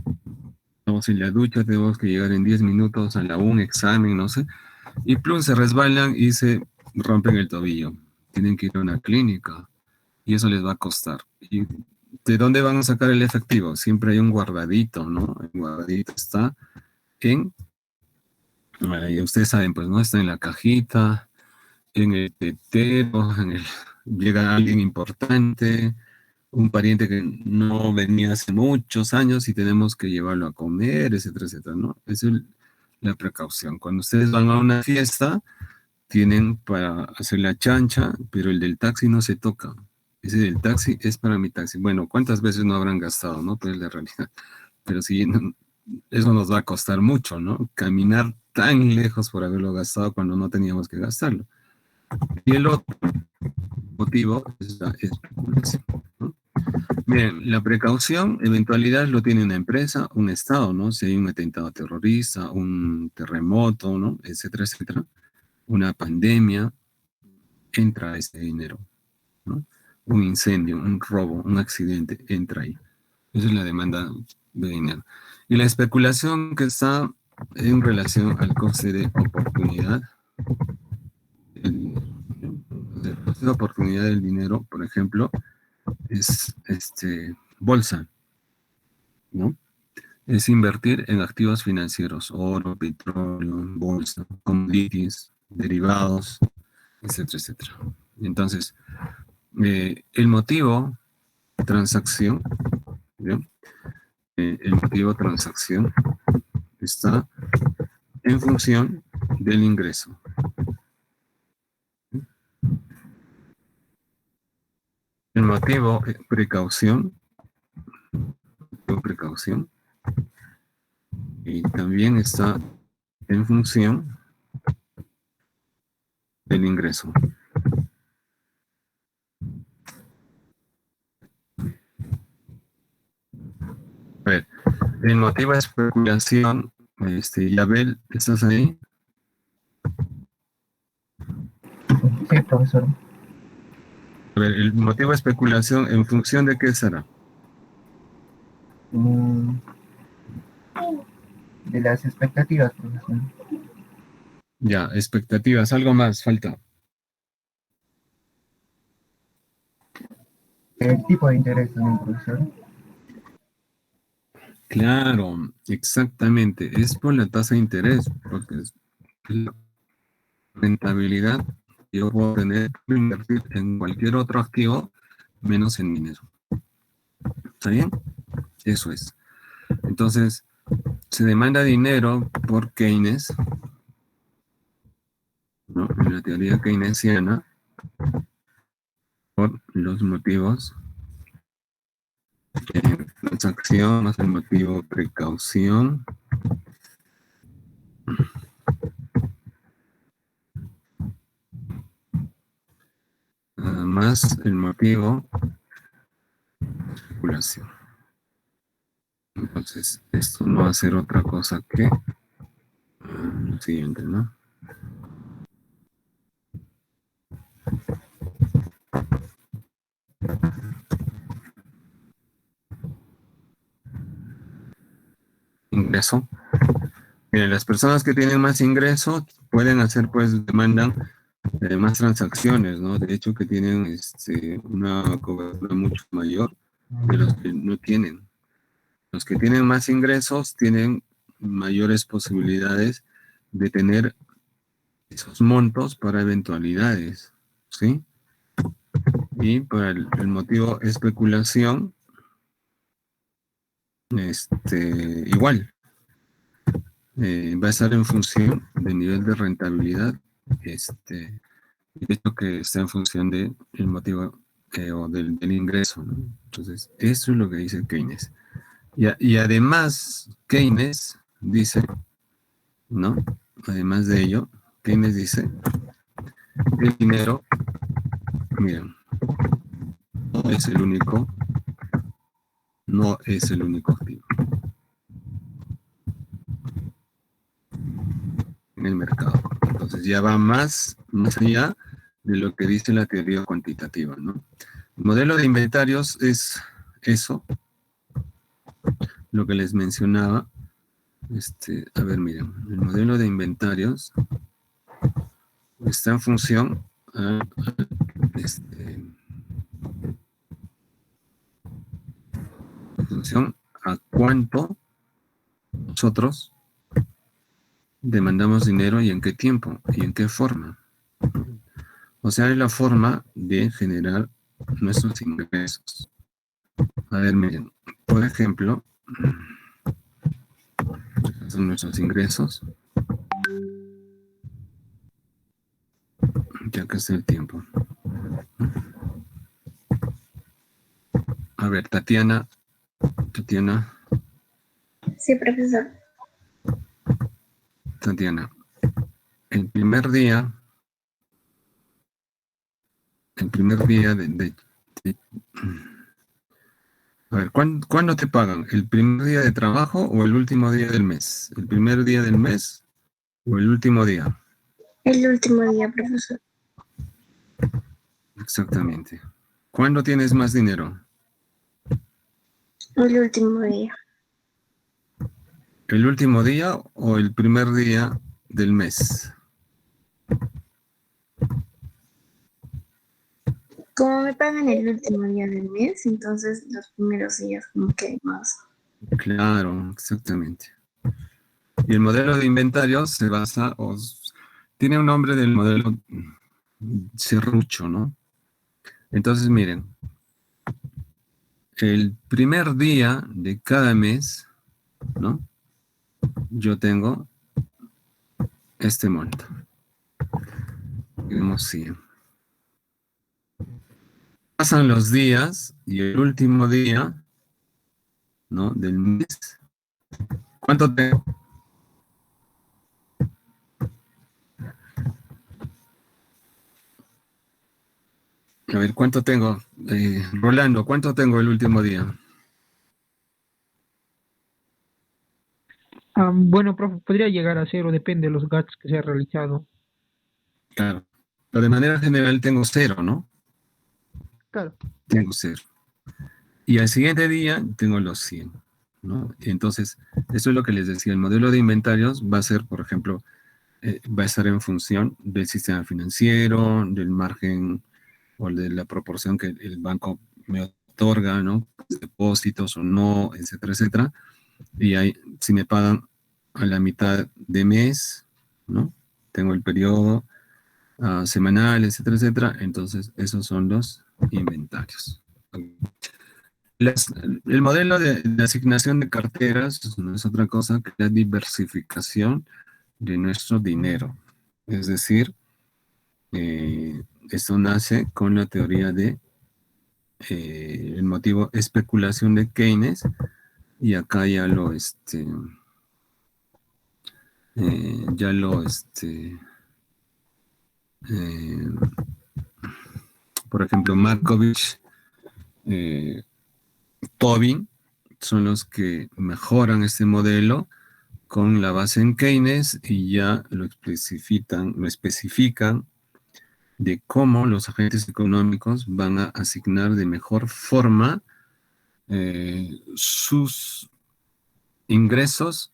estamos en la ducha, tenemos que llegar en 10 minutos a un examen, no sé, y plum, se resbalan y se rompen el tobillo. Tienen que ir a una clínica y eso les va a costar. ¿Y de dónde van a sacar el efectivo? Siempre hay un guardadito, ¿no? El guardadito está ustedes saben, pues, ¿no? Está en la cajita, en el tetero, llega alguien importante, un pariente que no venía hace muchos años y tenemos que llevarlo a comer, etcétera, etcétera, ¿no? Esa es la precaución. Cuando ustedes van a una fiesta, tienen para hacer la chancha, pero el del taxi no se toca. Ese del taxi es para mi taxi. Bueno, ¿cuántas veces no habrán gastado, no? Pues es la realidad. Pero sí, eso nos va a costar mucho, ¿no? Caminar tan lejos por haberlo gastado cuando no teníamos que gastarlo. Y el otro motivo es la especulación, ¿no? Bien, la precaución, eventualidad lo tiene una empresa, un estado, ¿no? Si hay un atentado terrorista, un terremoto, ¿no? Etcétera, etcétera. Una pandemia, entra ese dinero, ¿no? Un incendio, un robo, un accidente, entra ahí. Esa es la demanda de dinero. Y la especulación que está en relación al coste de oportunidad. El coste de oportunidad del dinero, por ejemplo, es bolsa, ¿no? Es invertir en activos financieros, oro, petróleo, bolsa, commodities, derivados, etcétera, etcétera. Entonces, el motivo transacción, ¿bien? El motivo transacción está en función del ingreso. El motivo precaución, y también está en función del ingreso. A ver, el motivo de especulación, Yabel, ¿estás ahí? Sí, profesor. A ver, el motivo de especulación, ¿en función de qué será? De las expectativas, profesor. Ya, expectativas, algo más, falta. El tipo de interés también, profesor. Claro, exactamente, es por la tasa de interés, porque es la rentabilidad que yo puedo tener que invertir en cualquier otro activo, menos en dinero. ¿Está bien? Eso es. Entonces, se demanda dinero por Keynes, ¿no? En la teoría keynesiana, por los motivos transacción más el motivo precaución más el motivo especulación. Entonces, esto no va a ser otra cosa que lo siguiente, ¿no? Ingreso. Miren, las personas que tienen más ingreso pueden hacer, pues, demandan más transacciones, ¿no? De hecho, que tienen una cobertura mucho mayor de los que no tienen. Los que tienen más ingresos tienen mayores posibilidades de tener esos montos para eventualidades, ¿sí? Y para el motivo especulación, igual, va a estar en función del nivel de rentabilidad, esto que está en función del motivo o del ingreso, ¿no? Entonces, eso es lo que dice Keynes. Y además, Keynes dice, ¿no? Además de ello, Keynes dice, el dinero, miren, no es el único activo en el mercado. Entonces ya va más allá de lo que dice la teoría cuantitativa, ¿no? El modelo de inventarios es eso, lo que les mencionaba. A ver, miren, el modelo de inventarios está en función a cuánto nosotros demandamos dinero y en qué tiempo y en qué forma. O sea, es la forma de generar nuestros ingresos. A ver, miren, por ejemplo, estos son nuestros ingresos. Ya que está el tiempo. A ver, Tatiana. Sí, profesor. Tatiana, el primer día a ver, ¿cuándo te pagan? ¿El primer día de trabajo o el último día del mes? ¿El primer día del mes o el último día? El último día, profesor. Exactamente. ¿Cuándo tienes más dinero? El último día. ¿El último día o el primer día del mes? Como me pagan el último día del mes, entonces los primeros días como que hay más. Claro, exactamente. Y el modelo de inventarios se basa, tiene un nombre del modelo Serrucho, ¿no? Entonces, miren, el primer día de cada mes, ¿no? Yo tengo este monto. Digamos 100. Pasan los días y el último día, ¿no? Del mes. ¿Cuánto tengo? A ver, ¿cuánto tengo? Rolando, ¿cuánto tengo el último día? Bueno, profe, podría llegar a cero, depende de los gastos que se ha realizado. Claro. Pero de manera general tengo 0, ¿no? Claro. Tengo 0. Y al siguiente día tengo los 100, ¿no? Entonces, eso es lo que les decía. El modelo de inventarios va a ser, por ejemplo, va a estar en función del sistema financiero, del margen o de la proporción que el banco me otorga, ¿no? Depósitos o no, etcétera, etcétera. Y ahí, si me pagan a la mitad de mes, ¿no? Tengo el periodo semanal, etcétera, etcétera. Entonces, esos son los inventarios. El modelo de asignación de carteras no es otra cosa que la diversificación de nuestro dinero. Es decir, esto nace con la teoría de el motivo especulación de Keynes, y acá ya lo por ejemplo, Markovich, Tobin, son los que mejoran este modelo con la base en Keynes y ya lo especifican de cómo los agentes económicos van a asignar de mejor forma sus ingresos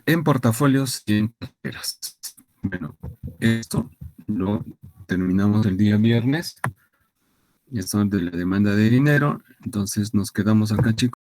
en portafolios y en carteras. Bueno, esto lo terminamos el día viernes. Ya son de la demanda de dinero, entonces nos quedamos acá, chicos.